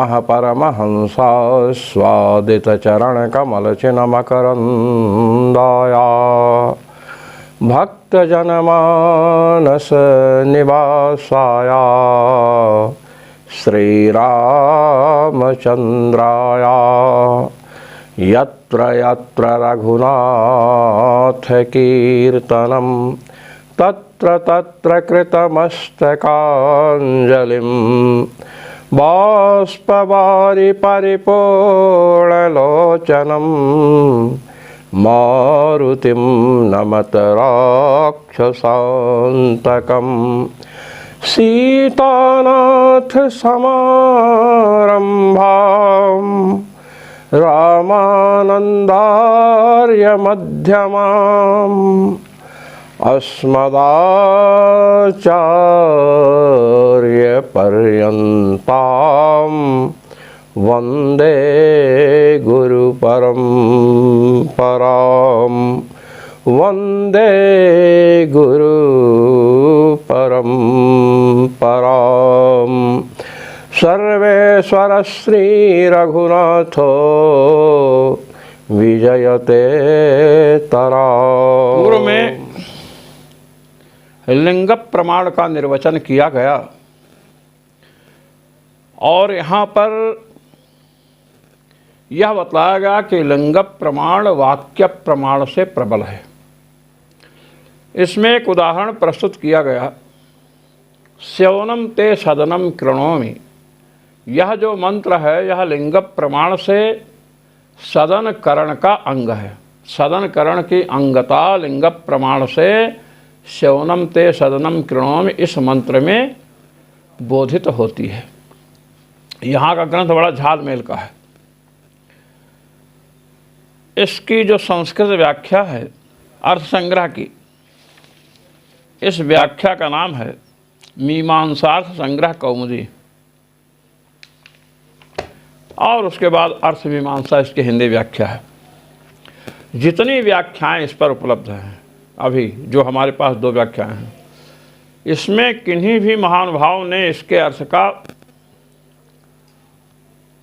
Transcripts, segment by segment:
नमः परमहंसास्वादितचरणकमलचिन्मकरन्दाया भक्तजनमानसनिवासाय श्रीरामचन्द्राय यत्र यत्र रघुनाथकीर्तनं तत्र तत्र कृतमस्तकाञ्जलिं बाष्पवारि परिपूर्णलोचनं मारुतिं नमत राक्षसान्तकं सीतानाथसमारम्भां रामानन्दार्यमध्यमाम् अस्मदाचार्यपर्यन्तां वन्दे गुरुपरम्परां वन्दे गुरुपरम्परां सर्वेश्वर श्रीरघुनाथो विजयते तरा। पूर्व में लिंग प्रमाण का निर्वचन किया गया और यहाँ पर यह बताया गया कि लिंग प्रमाण वाक्य प्रमाण से प्रबल है। इसमें एक उदाहरण प्रस्तुत किया गया, स्यवनम ते सदनम कृणोमि। यह जो मंत्र है यह लिंग प्रमाण से सदन करण का अंग है। सदन करण की अंगता लिंग प्रमाण से स्यवनम ते सदनम कृणोमि इस मंत्र में बोधित होती है। यहाँ का ग्रंथ बड़ा झालमेल का है। इसकी जो संस्कृत व्याख्या है अर्थ संग्रह की, इस व्याख्या का नाम है मीमांसार्थ संग्रह कौमुदी, और उसके बाद अर्थ मीमांसा इसकी हिंदी व्याख्या है। जितनी व्याख्याएं इस पर उपलब्ध हैं, अभी जो हमारे पास 2 व्याख्याएं हैं, इसमें किन्हीं भी महानुभाव ने इसके अर्थ का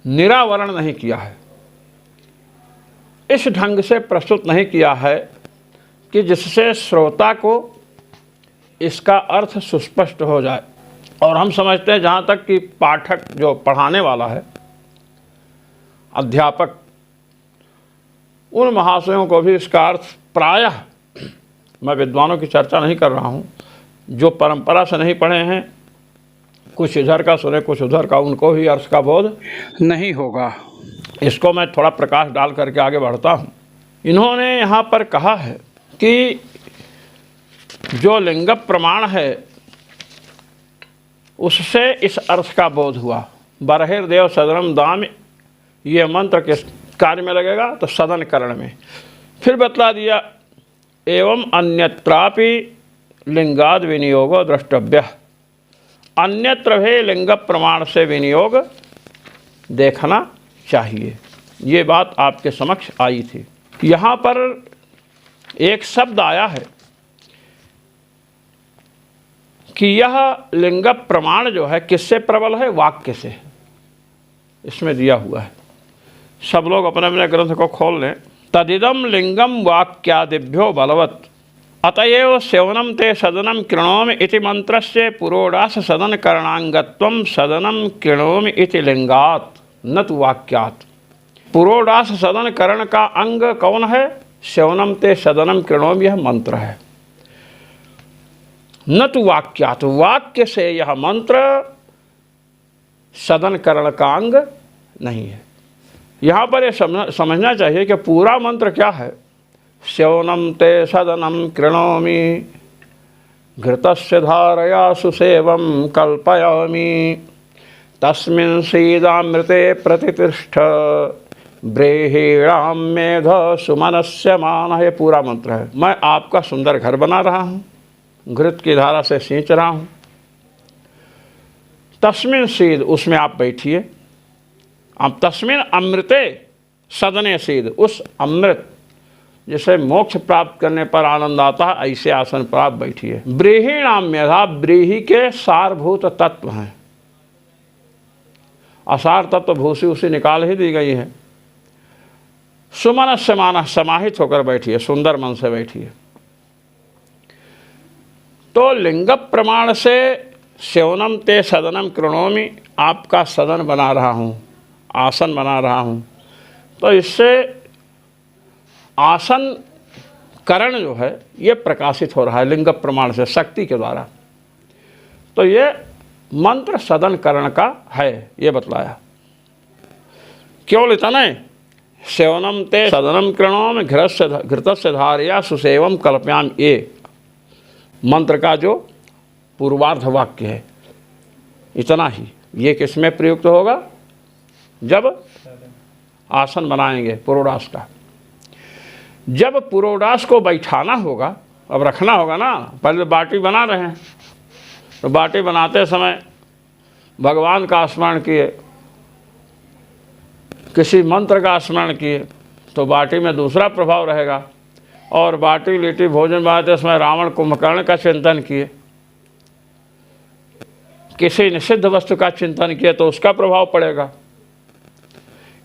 निरावरण नहीं किया है, इस ढंग से प्रस्तुत नहीं किया है कि जिससे श्रोता को इसका अर्थ सुस्पष्ट हो जाए। और हम समझते हैं जहाँ तक कि पाठक जो पढ़ाने वाला है, अध्यापक, उन महाशयों को भी इसका अर्थ प्रायः, मैं विद्वानों की चर्चा नहीं कर रहा हूँ, जो परंपरा से नहीं पढ़े हैं, कुछ इधर का सुने कुछ उधर का, उनको भी अर्थ का बोध नहीं होगा। इसको मैं थोड़ा प्रकाश डाल करके आगे बढ़ता हूँ। इन्होंने यहाँ पर कहा है कि जो लिंग प्रमाण है उससे इस अर्थ का बोध हुआ। बरहिर्देव सदनम दाम, ये मंत्र किस कार्य में लगेगा? तो सदन करण में। फिर बतला दिया एवं अन्यत्रापि लिंगाद विनियोगो द्रष्टव्य, अन्यत्र भी लिंग प्रमाण से विनियोग देखना चाहिए। ये बात आपके समक्ष आई थी। यहाँ पर एक शब्द आया है कि यह लिंग प्रमाण जो है किससे प्रबल है? वाक्य से। इसमें दिया हुआ है, सब लोग अपने अपने ग्रंथ को खोल लें। तदिदम लिंगम वाक्यादिभ्यो बलवत् अतएव सेवनम ते सदनम कृणोमि इति मंत्रस्य पुरोडास सदन करणांगत्वं सदनम कृणोमि इति लिंगात् न तु वाक्यात्। पुरोडास सदन करण का अंग कौन है? सेवनम ते सदनम कृणोमि, यह मंत्र है। न तु वाक्यात्, वाक्य से यह मंत्र सदन करण का अंग नहीं है। यहाँ पर यह समझना चाहिए कि पूरा मंत्र क्या है। स्यवनम ते सदनम कृणोमि घृतस्य धारया सुसेवं कल्पयामि तस्मिन् सीदामृते प्रतितिष्ठ ब्रेहीणां मेध सुमनस्य मानः। ये पूरा मंत्र है। मैं आपका सुंदर घर बना रहा हूँ, घृत की धारा से सींच रहा हूँ। तस्मिन् सीद, उसमें आप बैठिए। अब तस्मिन् अमृते सदने सीद, उस अमृत जिसे मोक्ष प्राप्त करने पर आनंद आता है, ऐसे आसन पर आप बैठिए। ब्रीहीणाम मेधा, ब्रीही के सारभूत तत्व हैं असार तत्व भूसी उसी निकाल ही दी गई है। सुमन से माना, समाहित होकर बैठिए, सुंदर मन से बैठिए। तो लिंग प्रमाण से सेवनम ते सदनम कृणोमि, आपका सदन बना रहा हूँ, आसन बना रहा हूँ। तो इससे आसन करण जो है ये प्रकाशित हो रहा है लिंग प्रमाण से, शक्ति के द्वारा। तो ये मंत्र सदन करण का है, ये बतलाया। केवल इतना नहीं, सेवनम ते सदनम कृणोमि घृतस्य धारया सुसेवम कल्पयाम, ये मंत्र का जो पूर्वार्ध वाक्य है, इतना ही। ये किस में प्रयुक्त होगा? जब आसन बनाएंगे पुरोडास का। जब पुरोडास को बैठाना होगा, अब रखना होगा ना, पहले बाटी बना रहे हैं तो बाटी बनाते समय भगवान का स्मरण किए, किसी मंत्र का स्मरण किए, तो बाटी में दूसरा प्रभाव रहेगा। और बाटी लिट्टी भोजन बनाते समय रावण कुंभकर्ण का चिंतन किए, किसी निषिद्ध वस्तु का चिंतन किए तो उसका प्रभाव पड़ेगा।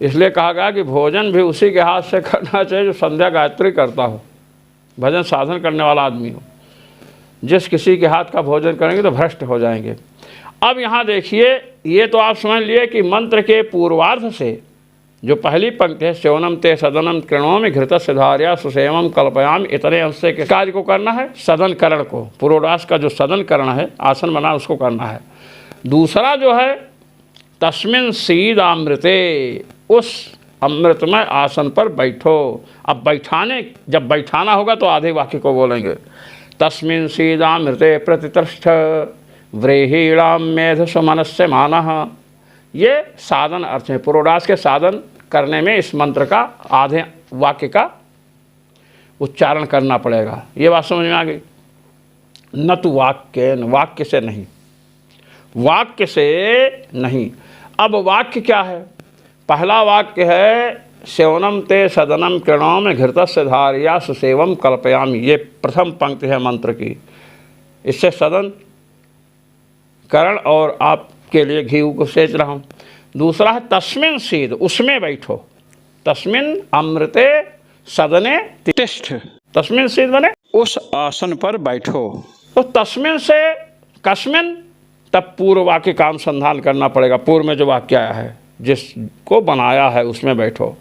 इसलिए कहा गया कि भोजन भी उसी के हाथ से करना चाहिए जो संध्या गायत्री करता हो, भजन साधन करने वाला आदमी हो। जिस किसी के हाथ का भोजन करेंगे तो भ्रष्ट हो जाएंगे। अब यहाँ देखिए, ये तो आप समझ लिए कि मंत्र के पूर्वार्ध से जो पहली पंक्ति है, सेवनम ते सदनम कृणोमि घृतस्य धारया सुसेवम कल्पयाम, इतने अंश के कार्य को करना है, सदन करण को, पुरोडास का जो सदन करण है, आसन बना, उसको करना है। दूसरा जो है तस्मिन् सीदामृते, उस अमृतमय आसन पर बैठो। अब जब बैठाना होगा तो आधे वाक्य को बोलेंगे, तस्मिन् सीदामृते प्रतितिष्ठ व्रीहीणाम मेधसु मनस्य मानः। ये साधन अर्थ है, पुरोडास के साधन करने में इस मंत्र का आधे वाक्य का उच्चारण करना पड़ेगा। ये बात समझ में आ गई? न तो वाक्य से नहीं, वाक्य से नहीं। अब वाक्य क्या है? पहला वाक्य है सेवनम ते सदनम कृणोमि घृतस्य धारया सुसेवम कल्पयामि, ये प्रथम पंक्ति है मंत्र की। इससे सदन करण और आपके लिए घी को सेच रहा हूँ। दूसरा है तस्मिन् सीद, उसमें बैठो, तस्मिन् अमृते सदने तिष्ठ, तस्मिन् सीद बने उस आसन पर बैठो। तो तस्मिन् से कस्मिन्, तब पूर्व वाक्य का अनुसंधान करना पड़ेगा। पूर्व में जो वाक्य आया है, जिसको बनाया है, उसमें बैठो।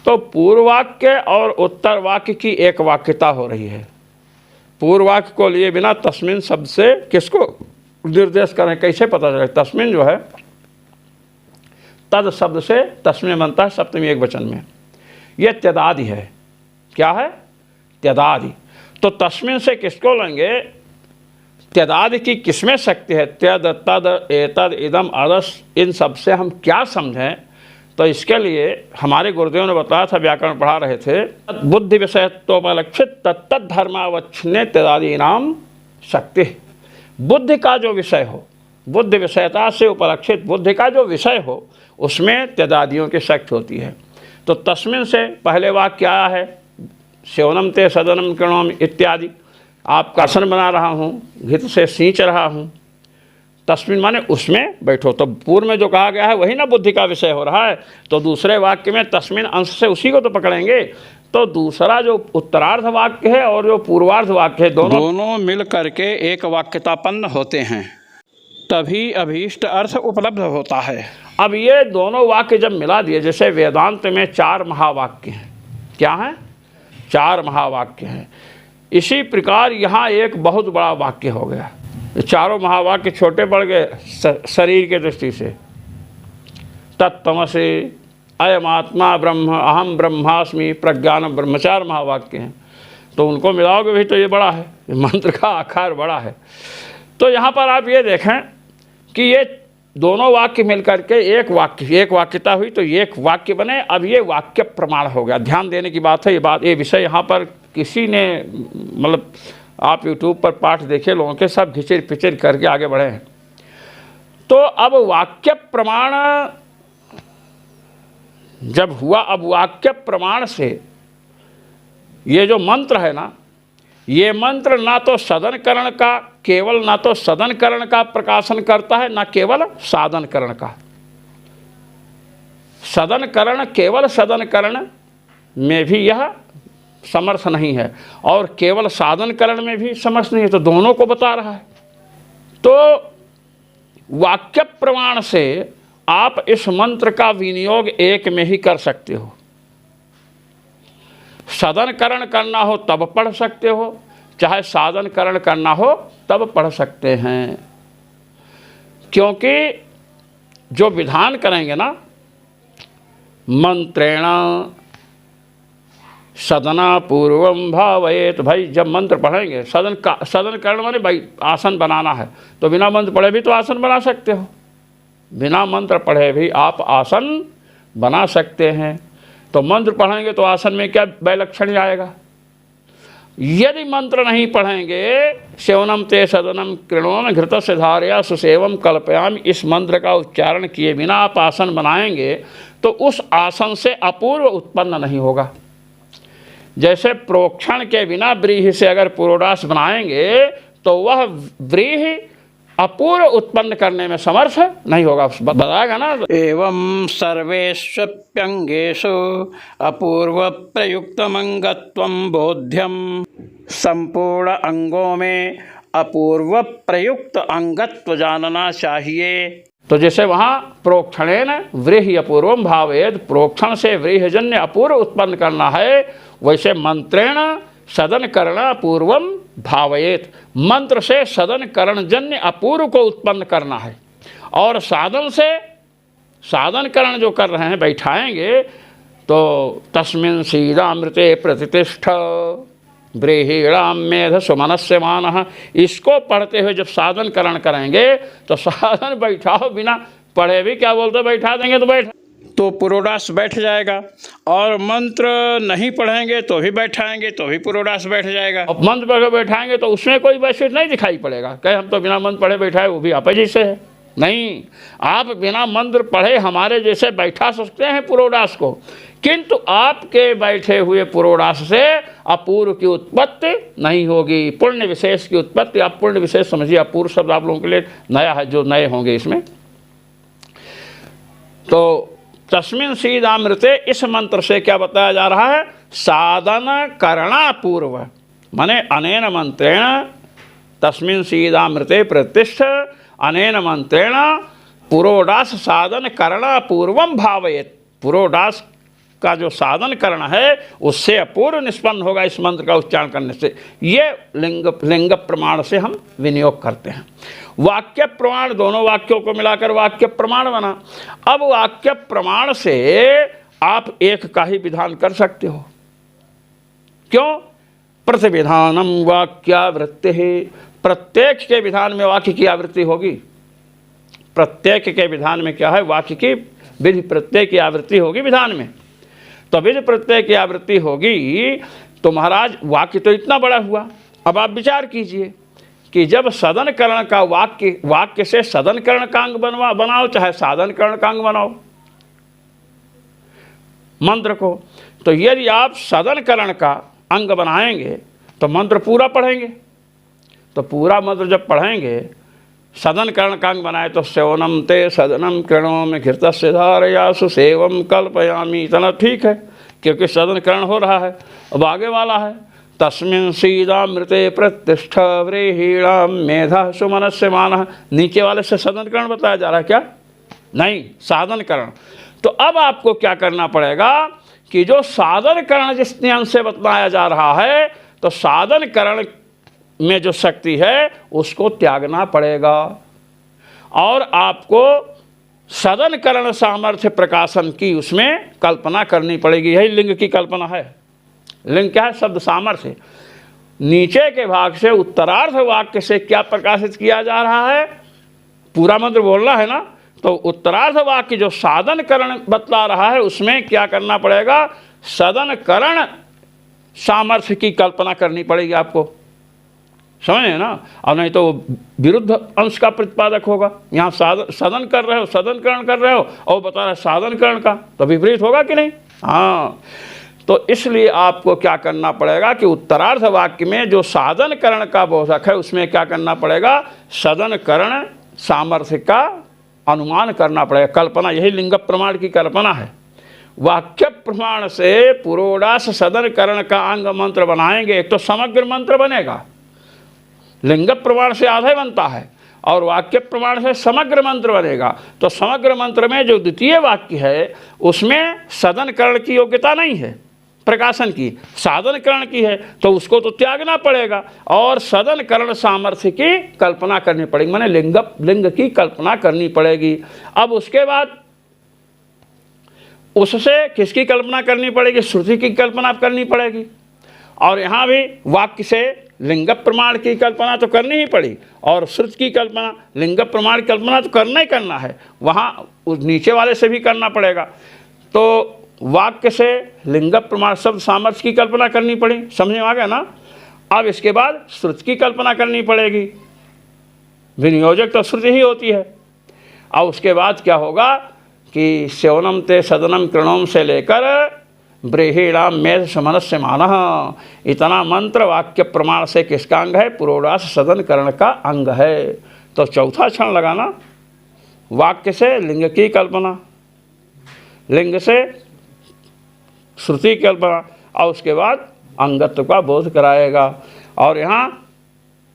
तो पूर्व वाक्य और उत्तर वाक्य की एक वाक्यता हो रही है। पूर्व वाक्य को लिए बिना तस्मिन् शब्द से किसको निर्देश करें, कैसे पता चले? तस्मिन् जो है तद शब्द से तस्मिन् बनता है सप्तमी एक वचन में, यह त्यदादि है। क्या है? त्यदादि। तो तस्मिन् से किसको लेंगे? त्यदादि की किसमें शक्ति है? त्यद तद एतद इदम अदस, इन सब से हम क्या समझें? तो इसके लिए हमारे गुरुदेव ने बताया था, व्याकरण पढ़ा रहे थे, बुद्धि विषयत्वोपलक्षित तत्तद धर्मावच्छिन्ने त्यदादि नाम शक्ति। बुद्धि का जो विषय हो, बुद्धि विषयता से उपलक्षित बुद्धि का जो विषय हो, उसमें त्यदादियों की शक्ति होती है। तो तस्मिन् से पहले वाक्य आया है, सेवनम ते सदनम कृणोमि इत्यादि, आपका आसन बना रहा हूँ, घृत से सींच रहा हूँ। तस्मिन् माने उसमें बैठो। तो पूर्व में जो कहा गया है वही ना बुद्धि का विषय हो रहा है। तो दूसरे वाक्य में तस्मिन् अंश से उसी को तो पकड़ेंगे। तो दूसरा जो उत्तरार्ध वाक्य है और जो पूर्वार्ध वाक्य है, दोनों मिल करके एक वाक्यतापन्न होते हैं, तभी अभीष्ट अर्थ उपलब्ध होता है। अब ये दोनों वाक्य जब मिला दिए, जैसे वेदांत में 4 महावाक्य हैं। क्या हैं? 4 महावाक्य हैं। इसी प्रकार यहाँ एक बहुत बड़ा वाक्य हो गया। चारों महावाक्य छोटे पड़ गए शरीर के दृष्टि से। तत्तमसि अयमात्मा ब्रह्म अहम ब्रह्मास्मि प्रज्ञान ब्रह्म, 4 महावाक्य हैं। तो उनको मिलाओगे भी तो ये बड़ा है, मंत्र का आकार बड़ा है। तो यहाँ पर आप ये देखें कि ये दोनों वाक्य मिलकर के एक वाक्यता हुई, तो एक वाक्य बने। अब ये वाक्य प्रमाण हो गया। ध्यान देने की बात है ये विषय यहाँ पर किसी ने, मतलब आप YouTube पर पाठ देखे, लोगों के सब घिचर पिचर करके आगे बढ़े हैं। तो अब वाक्य प्रमाण जब हुआ, अब वाक्य प्रमाण से ये जो मंत्र है ना, ये मंत्र ना तो सदनकरण का, केवल ना तो सदनकरण का प्रकाशन करता है, ना केवल साधनकरण का। सदन करण, केवल सदन करण में भी यह समर्थ नहीं है और केवल साधन करण में भी समर्थ नहीं है, तो दोनों को बता रहा है। तो वाक्य प्रमाण से आप इस मंत्र का विनियोग एक में ही कर सकते हो। सदन करण करना हो तब पढ़ सकते हो, चाहे साधन करण करना हो तब पढ़ सकते हैं, क्योंकि जो विधान करेंगे ना, मंत्रेण सदना पूर्वम भावयेत, भाई जब मंत्र पढ़ेंगे, सदन करण माने भाई आसन बनाना है, तो बिना मंत्र पढ़े भी तो आसन बना सकते हो, बिना मंत्र पढ़े भी आप आसन बना सकते हैं। तो मंत्र पढ़ेंगे तो आसन में क्या वैलक्षण आएगा। यदि मंत्र नहीं पढ़ेंगे, सेवनम ते सदनम कृणोम घृतस्य धारया सुसेवम कल्पयामि, इस मंत्र का उच्चारण किए बिना आप आसन बनाएंगे तो उस आसन से अपूर्व उत्पन्न नहीं होगा। जैसे प्रोक्षण के बिना व्रीहि से अगर पुरोडास बनाएंगे तो वह व्रीहि अपूर्व उत्पन्न करने में समर्थ नहीं होगा, बताएगा ना। एवं सर्वेष्वप्यंगेषु अपूर्व प्रयुक्तमंगत्वं बोध्यम, संपूर्ण अंगों में अपूर्व प्रयुक्त अंगत्व जानना चाहिए। तो जैसे वहाँ प्रोक्षणेन व्रीहि अपूर्वम भावेद, प्रोक्षण से व्रीहजन्य अपूर्व उत्पन्न करना है, वैसे मंत्रेण सदन करण अपूर्वम भावयेत, मंत्र से सदन करण जन्य अपूर्व को उत्पन्न करना है। और साधन से साधन करण जो कर रहे हैं, बैठाएंगे तो तस्मिन् सीदामृते प्रतिष्ठ ब्रीहीणाम मेध सुमनस्य मानः, इसको पढ़ते हुए जब साधन करण करेंगे तो साधन बैठाओ, बिना पढ़े भी क्या बोलते बैठा देंगे तो बैठा, तो पुरोडास बैठ जाएगा। और मंत्र नहीं पढ़ेंगे तो भी बैठाएंगे तो भी पुरोडास बैठ जाएगा। अब मंत्र पढ़ के बैठाएंगे तो उसमें कोई वैशिष्ट नहीं दिखाई पड़ेगा, कहे हम तो बिना मंत्र पढ़े बैठाए, वो भी आप जैसे है। नहीं, आप बिना मंत्र पढ़े हमारे जैसे बैठा सकते हैं पुरोडास को, किंतु आपके बैठे हुए पुरोडास से अपूर्व की उत्पत्ति नहीं होगी, पुण्य विशेष की उत्पत्ति। आप पुण्य विशेष समझिए, अपूर्व शब्द आप लोगों के लिए नया है, जो नए होंगे इसमें। तो तस्मिन् सीदामृते, इस मंत्र से क्या बताया जा रहा है, साधन करणापूर्व, माने अनेन मंत्रेण तस्मिन् सीदामृते प्रतिष्ठ, अनेन मंत्रेण पुरोडास साधन करणापूर्वम भावयेत, पुरोडास का जो साधन करना है उससे अपूर्व निष्पन्न होगा इस मंत्र का उच्चारण करने से। ये लिंग प्रमाण से हम विनियोग करते हैं। वाक्य प्रमाण, दोनों वाक्यों को मिलाकर वाक्य प्रमाण बना। अब वाक्य प्रमाण से आप एक का ही विधान कर सकते हो। क्यों? प्रतिविधानम वाक्यावृत्ति है, प्रत्येक के विधान में वाक्य की आवृत्ति होगी। प्रत्येक के विधान में क्या है, वाक्य की विधि प्रत्यय की आवृत्ति होगी विधान में। तो विधि प्रत्यय की आवृत्ति होगी तो महाराज वाक्य तो इतना बड़ा हुआ। अब आप विचार कीजिए कि जब सदन करण का वाक्य से सदन करण का अंग बनाओ, चाहे साधन करण का अंग बनाओ मंत्र को, तो यदि आप सदन करण का अंग बनाएंगे तो मंत्र पूरा पढ़ेंगे। तो पूरा मंत्र जब पढ़ेंगे, सदन करण का अंग बनाए तो सेवनम ते सदनम कृणोमि घृतस्य धारया सुसेवम कल्पयामि, इतना ठीक है क्योंकि सदन करण हो रहा है। अब आगे वाला है तस्मिन् सीदामृते प्रतिष्ठ व्रीहीणाम मेधा सुमनस्य मानः, नीचे वाले से सदन करण बताया जा रहा है क्या? नहीं, साधन करण। तो अब आपको क्या करना पड़ेगा कि जो साधन करण जिस ज्ञान से बताया जा रहा है, तो साधन करण में जो शक्ति है उसको त्यागना पड़ेगा और आपको सदन करण सामर्थ्य प्रकाशन की उसमें कल्पना करनी पड़ेगी। यही लिंग की कल्पना है। लिंग क्या है? शब्द सामर्थ्य। नीचे के भाग से उत्तरार्ध वाक्य से क्या प्रकाशित किया जा रहा है? पूरा मंत्र बोलना है ना, तो उत्तरार्ध वाक्य जो साधन करण बतला रहा है उसमें क्या करना पड़ेगा? सदन करण सामर्थ्य की कल्पना करनी पड़ेगी आपको, समझे ना? और नहीं तो विरुद्ध अंश का प्रतिपादक होगा। यहाँ सदन कर रहे हो, सदन करण कर रहे हो और बता रहे साधन करण का, तो विपरीत होगा कि नहीं? हाँ, तो इसलिए आपको क्या करना पड़ेगा कि उत्तरार्ध वाक्य में जो साधन करण का बोधक है उसमें क्या करना पड़ेगा? सदन करण सामर्थ्य का अनुमान करना पड़ेगा, कल्पना। यही लिंग प्रमाण की कल्पना है। वाक्य प्रमाण से पुरोडास सदन करण का अंग मंत्र बनाएंगे, एक तो समग्र मंत्र बनेगा, लिंग प्रमाण से आधा बनता है और वाक्य प्रमाण से समग्र मंत्र बनेगा। तो समग्र मंत्र में जो द्वितीय वाक्य है उसमें सदन करण की योग्यता नहीं है, प्रकाशन की, साधन करण की है, तो उसको तो त्यागना पड़ेगा और सदन करण सामर्थ्य की कल्पना करनी पड़ेगी, माने लिंग की कल्पना करनी पड़ेगी। अब उसके बाद उससे किसकी कल्पना करनी पड़ेगी? श्रुति की कल्पना करनी पड़ेगी। और यहाँ भी वाक्य से लिंग प्रमाण की कल्पना तो करनी ही पड़ी और श्रुति की कल्पना, लिंग प्रमाण की कल्पना तो करना ही करना है, वहाँ उस नीचे वाले से भी करना पड़ेगा। तो वाक्य से लिंग प्रमाण शब्द सामर्थ्य की कल्पना करनी पड़ी, समझ में आ गया ना। अब इसके बाद श्रुति की कल्पना करनी पड़ेगी, विनियोजक तो श्रुति ही होती है। और उसके बाद क्या होगा कि सेवनम ते सदनम कृणोम से लेकर ब्रेहिणाम मेध समनस्य मानः, इतना मंत्र वाक्य प्रमाण से किसका अंग है? पुरोडास सदन करण का अंग है। तो चौथा क्षण लगाना, वाक्य से लिंग की कल्पना, लिंग से श्रुति की कल्पना और उसके बाद अंगत्व का बोध कराएगा। और यहाँ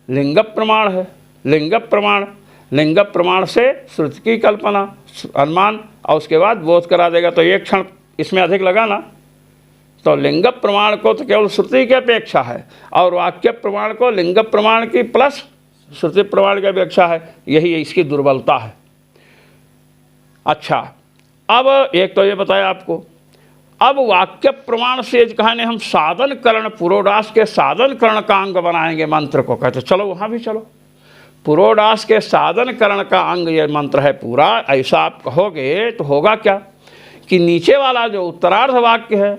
लिंग प्रमाण है, लिंग प्रमाण से श्रुति की कल्पना, अनुमान और उसके बाद बोध करा देगा। तो एक क्षण इसमें अधिक लगा ना। तो लिंग प्रमाण को तो केवल श्रुति की अपेक्षा है और वाक्य प्रमाण को लिंग प्रमाण की प्लस श्रुति प्रमाण की अपेक्षा है, यही इसकी दुर्बलता है। अच्छा, अब एक तो ये बताया आपको। अब वाक्य प्रमाण से कहने हम साधन करण, पुरोडास के साधन करण का अंग बनाएंगे मंत्र को, कहते चलो वहाँ भी चलो। पुरोडास के साधन करण का अंग ये मंत्र है पूरा। ऐसा आप कहोगे तो होगा क्या कि नीचे वाला जो उत्तरार्ध वाक्य है,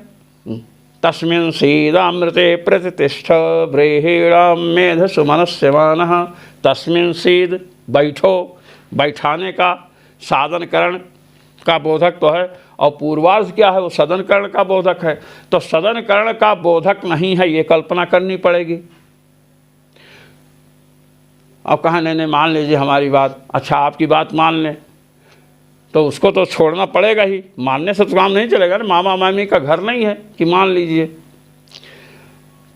तस्मिन् सीदामृते प्रतिष्ठ ब्रेहिणाम मेध सुमनस्य मानः, तस्मिन् सीद बैठो, बैठाने का साधन करण का बोधक तो है और पूर्वार्ध क्या है? वो सदन करण का बोधक है। तो सदन करण का बोधक नहीं है, ये कल्पना करनी पड़ेगी। अब कहा नहीं मान लीजिए हमारी बात, अच्छा आपकी बात मान लें, तो उसको तो छोड़ना पड़ेगा ही, मानने से तो काम नहीं चलेगा ना, मामा मामी का घर नहीं है कि मान लीजिए।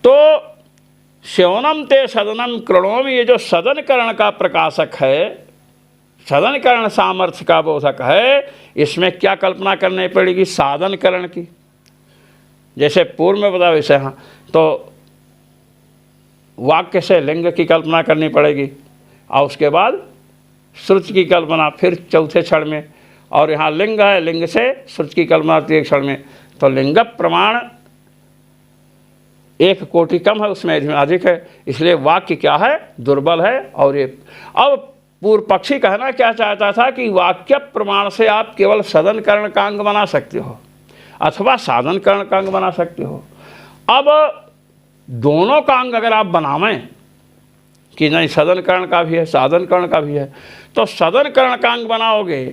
तो श्यवनम ते सदनम कृणोम, ये जो सदन करण का प्रकाशक है, सदन करण सामर्थ्य का बोधक है, इसमें क्या कल्पना करनी पड़ेगी? साधन करण की। जैसे पूर्व में बताया वैसे हाँ, तो वाक्य से लिंग की कल्पना करनी पड़ेगी और उसके बाद श्रुति की कल्पना फिर चौथे क्षण में। और यहाँ लिंग है, लिंग से श्रुति की कल्पना होती है एक क्षण में। तो लिंग प्रमाण एक कोटि कम है, उसमें अधिक है, इसलिए वाक्य क्या है? दुर्बल है। और ये अब पूर्व पक्षी कहना क्या चाहता था कि वाक्य प्रमाण से आप केवल सदन करण का अंग बना सकते हो अथवा साधन करण का अंग बना सकते हो। अब दोनों का अंग अगर आप बनावें कि नहीं सदन करण का भी है साधन करण का भी है, तो सदन करण का अंग बनाओगे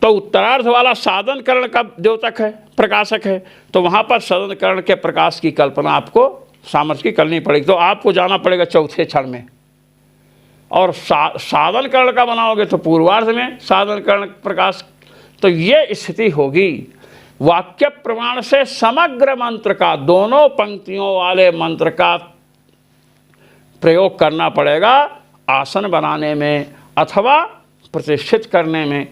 तो उत्तरार्ध वाला साधन करण का द्योतक है, प्रकाशक है, तो वहाँ पर सदन करण के प्रकाश की कल्पना आपको सामर्थ्य की करनी पड़ेगी। तो आपको जाना पड़ेगा चौथे क्षण में। और साधन करण का बनाओगे तो पूर्वार्ध में साधन करण प्रकाश। तो ये स्थिति होगी। वाक्य प्रमाण से समग्र मंत्र का, दोनों पंक्तियों वाले मंत्र का प्रयोग करना पड़ेगा आसन बनाने में अथवा प्रतिष्ठित करने में।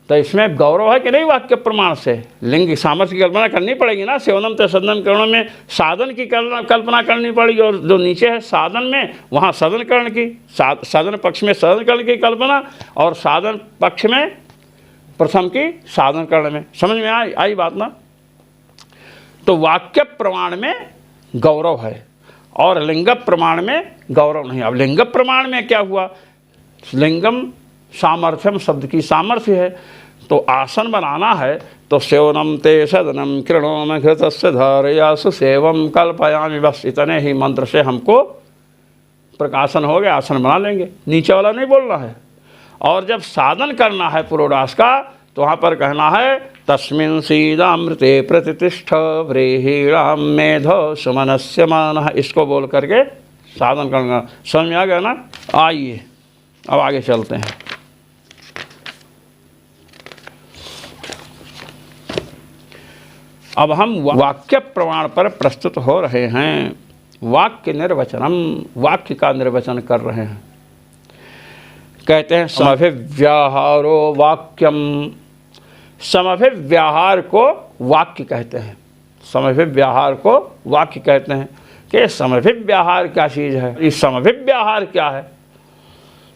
तो इसमें गौरव है कि नहीं? वाक्य प्रमाण से लिंग सामर्थ्य की कल्पना करनी पड़ेगी ना। सेवनम ते सदनम करणों में साधन की कल्पना करनी पड़ेगी और जो नीचे है साधन में, वहाँ सदन करण की, साधन पक्ष में सदन करण की कल्पना और साधन पक्ष में प्रथम की साधन करण में। समझ में आई बात ना। तो वाक्य प्रमाण में गौरव है और लिंग प्रमाण में गौरव नहीं। अब लिंग प्रमाण में क्या हुआ? लिंगम सामर्थ्यम शब्द की सामर्थ्य है, तो आसन बनाना है तो सेवनम ते सदनम कृणोम घृतस्य धारयासु सेवम कल्पयामि, बस इतने ही मंत्र से हमको प्रकाशन हो गया, आसन बना लेंगे, नीचे वाला नहीं बोलना है। और जब साधन करना है पुरोडास का तो वहाँ पर कहना है तस्मिन् सीदामृते प्रतिष्ठ व्रीहिणाम मेधो सुमनस्य मानः, इसको बोल करके साधन करना। समझ में आ गया ना? आइए अब आगे चलते हैं। अब हम वाक्य प्रमाण पर प्रस्तुत हो रहे हैं। वाक्य निर्वचनम, वाक्य का निर्वचन कर रहे हैं। कहते हैं समभिव्याहारो वाक्यम। समभिव्याहार को वाक्य कहते हैं। समभिव्याहार को वाक्य कहते हैं कि समभिव्याहार क्या चीज़ है, ये समभिव्याहार क्या है।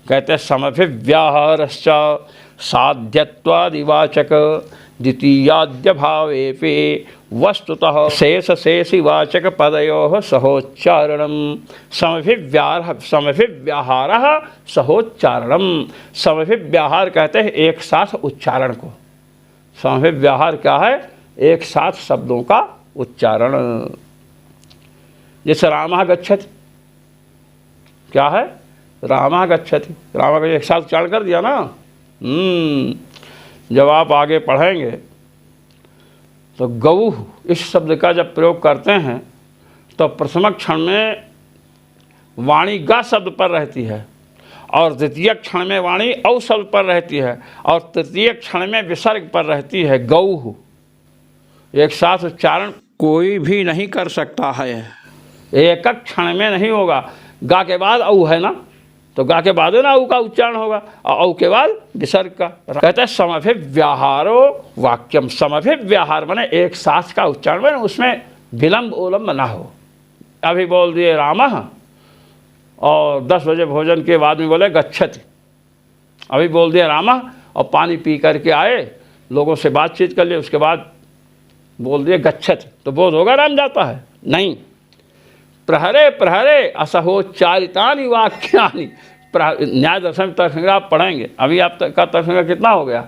कहते हैं समभिव्याहारश्च साध्यत्वादिवाचक द्वितीयाद्य भावेपि वस्तुतः शेष शेषिवाचक पदयोः सहोच्चारणम। समभिव्याहारः सहोच्चारणम। समभिव्याहार कहते हैं एक साथ उच्चारण को। समभिव्याहार क्या है, एक साथ शब्दों का उच्चारण। जैसे रामः गच्छति, क्या है, रामः गच्छति, रामः का एक साथ उच्चारण कर दिया ना। जब आप आगे पढ़ेंगे तो गौः इस शब्द का जब प्रयोग करते हैं तो प्रथम क्षण में वाणी गा शब्द पर रहती है और द्वितीय क्षण में वाणी औ शब्द पर रहती है और तृतीय क्षण में विसर्ग पर रहती है। गौः एक साथ उच्चारण कोई भी नहीं कर सकता है, एक क्षण में नहीं होगा। गा के बाद औ है ना, तो गा के बाद ना औ का उच्चारण होगा और औ के बाद विसर्ग का। कहते हैं समभिव्याहारो वाक्यम। समभिव्याहार माने एक साथ का उच्चारण, माने उसमें विलंब ओलंब ना हो। अभी बोल दिए रामः और 10 बजे भोजन के बाद में बोले गच्छति। अभी बोल दिया रामः और पानी पी करके आए, लोगों से बातचीत कर लिए, उसके बाद बोल दिए गच्छति, तो बोध होगा राम जाता है? नहीं। प्रहरे प्रहरे असहोच्चारितानि वाक्यानि। न्याय दर्शन तर्कसंग्रह आप पढ़ेंगे। अभी आप का तर्कसंग्रह कितना हो गया?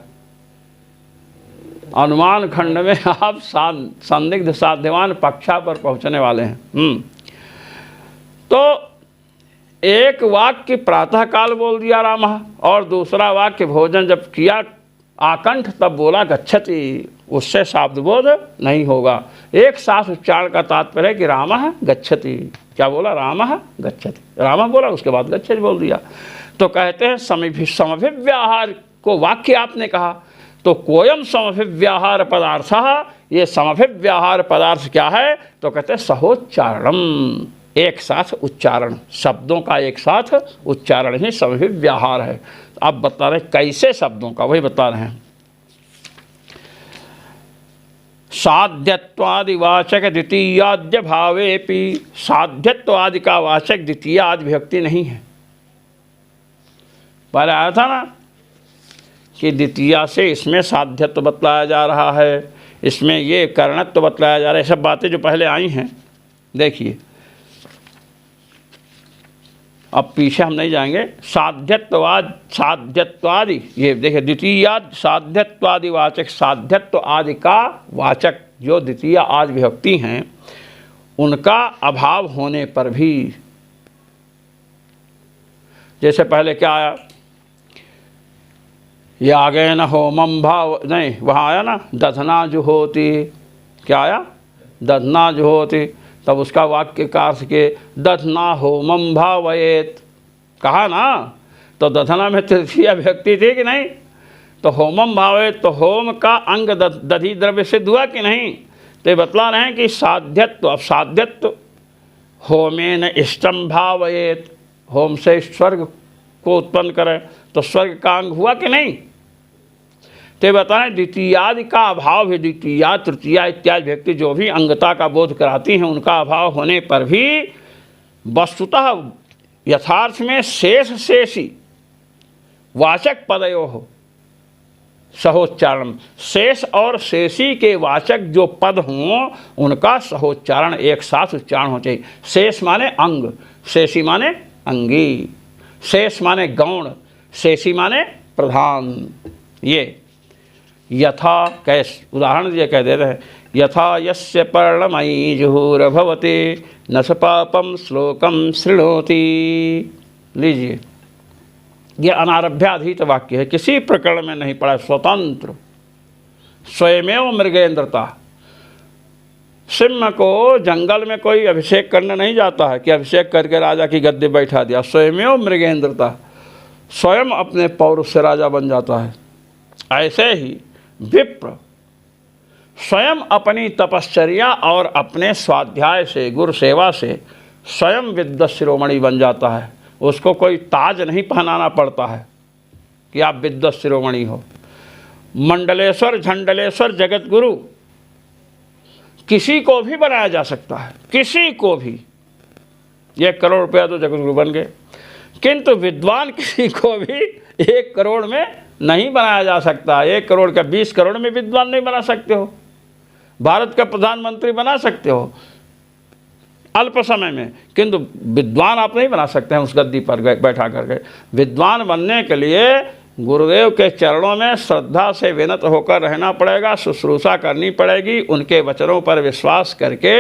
अनुमान खंड में आप संदिग्ध साध्यवान पक्षा पर पहुंचने वाले हैं। तो एक वाक्य प्रातः काल बोल दिया रामः और दूसरा वाक्य भोजन जब किया आकंठ तब बोला गच्छति, उससे शाब्दबोध नहीं होगा। एक साथ उच्चारण का तात्पर्य है कि रामः गच्छति। क्या बोला? रामः गच्छति, रामः बोला, उसके बाद गच्छति बोल दिया। तो कहते हैं समभिव्याहार को वाक्य आपने कहा, तो कोयम समभिव्याहार पदार्थः, ये समभिव्याहार पदार्थ क्या है? तो कहते हैं सहोच्चारणम, एक साथ उच्चारण, शब्दों का एक साथ उच्चारण ही समभिव्याहार है। अब बता रहे कैसे शब्दों का, वही बता रहे हैं। साध्यत्वादि वाचक द्वितीयाद्य भावेपि। साध्यत्वादि का वाचक द्वितीय आदि विभक्ति नहीं है। पर आया था ना कि द्वितीया से इसमें साध्यत्व बतलाया जा रहा है, इसमें ये कर्णत्व बतलाया जा रहा है। सब बातें जो पहले आई हैं, देखिए अब पीछे हम नहीं जाएंगे। साध्यत्वादि, ये देखिए द्वितीयाद साध्यत्वादि वाचक, साध्यत्व आदि का वाचक जो द्वितीय आदि विभक्ति हैं उनका अभाव होने पर भी, जैसे पहले क्या आया, ये आगे न होमम भाव, नहीं वहाँ आया ना दधना जुहोति। क्या आया? दधना जुहोति। तब उसका वाक्य का अर्थ के दधना होमम भावयेत कहा ना, तो दधना में तृतीय विभक्ति थी कि नहीं? तो होमम भावयेत, तो होम का अंग दधि द्रव्य से हुआ कि नहीं? तो ये बतला रहे हैं कि साध्यत्व, अब साध्यत्व होमेन इष्टम भावयेत, होम से स्वर्ग को उत्पन्न करे, तो स्वर्ग का अंग हुआ कि नहीं? तो बताएं द्वितीयादि का अभाव है। द्वितीया तृतीया इत्यादि व्यक्ति जो भी अंगता का बोध कराती हैं उनका अभाव होने पर भी वस्तुतः यथार्थ में शेष शेषी वाचक पदयो हो सहोच्चारण, शेष और शेषी के वाचक जो पद हों उनका सहोच्चारण एक साथ उच्चारण हो चाहिए। शेष माने अंग, शेषी माने अंगी, शेष माने गौण, शेषी माने प्रधान। ये यथा कैस उदाहरण दिए कह देते हैं, यथा यस्य पर्णमयी जुहुर्भवति न स पापम श्लोकम शृणोति। लीजिए, ये अनारभ्याधीत वाक्य है, किसी प्रकरण में नहीं पड़ा, स्वतंत्र, स्वयमेव मृगेंद्रता। सिंह को जंगल में कोई अभिषेक करने नहीं जाता है कि अभिषेक करके राजा की गद्दी बैठा दिया। स्वयमेव मृगेंद्रता, स्वयं अपने पौरुष से राजा बन जाता है। ऐसे ही विप्र स्वयं अपनी तपश्चर्या और अपने स्वाध्याय से, गुरु सेवा से स्वयं विद्वत शिरोमणि बन जाता है। उसको कोई ताज नहीं पहनाना पड़ता है कि आप विद्वत शिरोमणि हो। मंडलेश्वर, झंडलेश्वर, जगत गुरु किसी को भी बनाया जा सकता है, किसी को भी। 1 करोड़ रुपया तो जगत गुरु बन गए, किंतु विद्वान किसी को भी 1 करोड़ में नहीं बनाया जा सकता। 1 करोड़ का 20 करोड़ में विद्वान नहीं बना सकते हो। भारत का प्रधानमंत्री बना सकते हो अल्प समय में, किंतु विद्वान आप नहीं बना सकते हैं उस गद्दी पर बैठा करके। विद्वान बनने के लिए गुरुदेव के चरणों में श्रद्धा से विनत होकर रहना पड़ेगा, शुश्रूषा करनी पड़ेगी, उनके वचनों पर विश्वास करके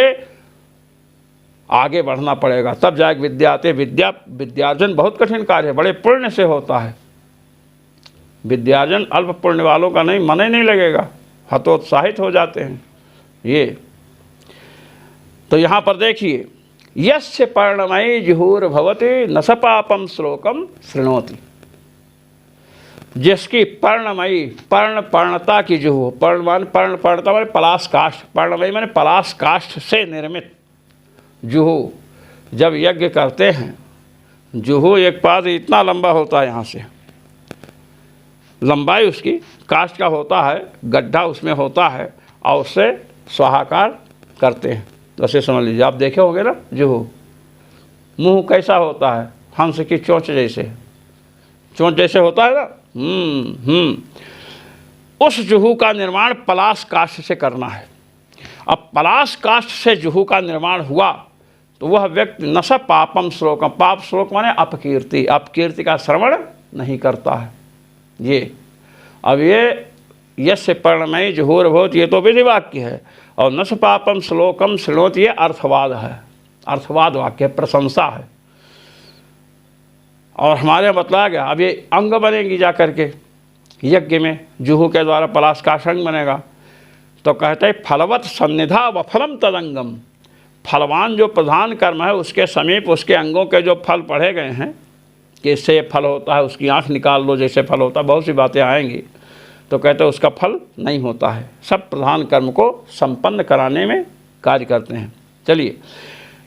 आगे बढ़ना पड़ेगा, तब जाके विद्या आते। विद्यार्जन बहुत कठिन कार्य है, बड़े पुण्य से होता है। विद्यार्जन अल्प पुण्य वालों का नहीं, मन ही नहीं लगेगा, हतोत्साहित हो जाते हैं ये। तो यहाँ पर देखिए, यस्य पर्णमयी जुहुर भवति न स पापम श्लोकम शृणोति। जिसकी पर्णमयी, पर्णता की जुहू, पर्णता माने पलाश काष्ठ, पर्णमयी माने पलाश काष्ठ से निर्मित जुहू। जब यज्ञ करते हैं, जुहू एक पाद इतना लंबा होता है, यहाँ से लंबाई उसकी काष्ठ का होता है, गड्ढा उसमें होता है, और उससे स्वाहाकार करते हैं। वैसे समझ लीजिए, आप देखे होंगे ना जुहू, मुंह कैसा होता है, हंस की चोंच जैसे, चोंच जैसे होता है ना। उस जुहू का निर्माण पलाश काष्ठ से करना है। अब पलाश काष्ठ से जुहू का निर्माण हुआ तो वह व्यक्ति न स पापम श्लोकम, पाप श्लोक माने अपकीर्ति, अपकीर्ति का श्रवण नहीं करता है। ये अब ये यस्य पर्णमयी जुहुर भवति, ये तो विधि वाक्य है, और न स पापम श्लोकम शृणोति ये अर्थवाद है, अर्थवाद वाक्य, प्रशंसा है। और हमारे बतलाया गया, अब ये अंग बनेगी जा करके यज्ञ में, जुहू के द्वारा पलाश का अंग बनेगा। तो कहते हैं फलवत सन्निधा व फलम तदंगम, फलवान जो प्रधान कर्म है उसके समीप उसके अंगों के जो फल पढ़े गए हैं कि इससे ये फल होता है, उसकी आँख निकाल लो जैसे फल होता है, बहुत सी बातें आएंगी। तो कहते हैं उसका फल नहीं होता है। सब प्रधान कर्म को संपन्न कराने में कार्य करते हैं। चलिए,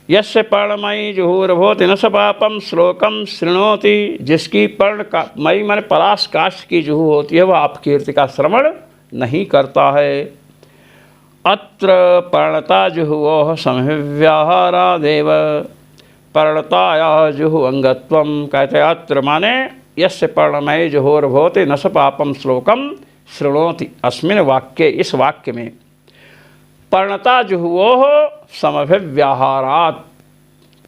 यस्य पर्णमयी जुहुर्भवति न स पापम श्लोकम शृणोति, जिसकी पर्ण का मयी माने पलाश काष्ठ की जुहू होती है, वह अपकीर्ति का श्रवण नहीं करता है। अत्र पर्णता जुहुओह समव्याहारादेव, पर्णताया जुहु अंगत्वम। कहते हैं अत्र माने यस्य पर्णमयी जुहुर्भवति न स पापम श्लोकम शृणोति। अस्मिन् वाक्ये, इस वाक्य में पर्णता जुहुओह समव्याहारात,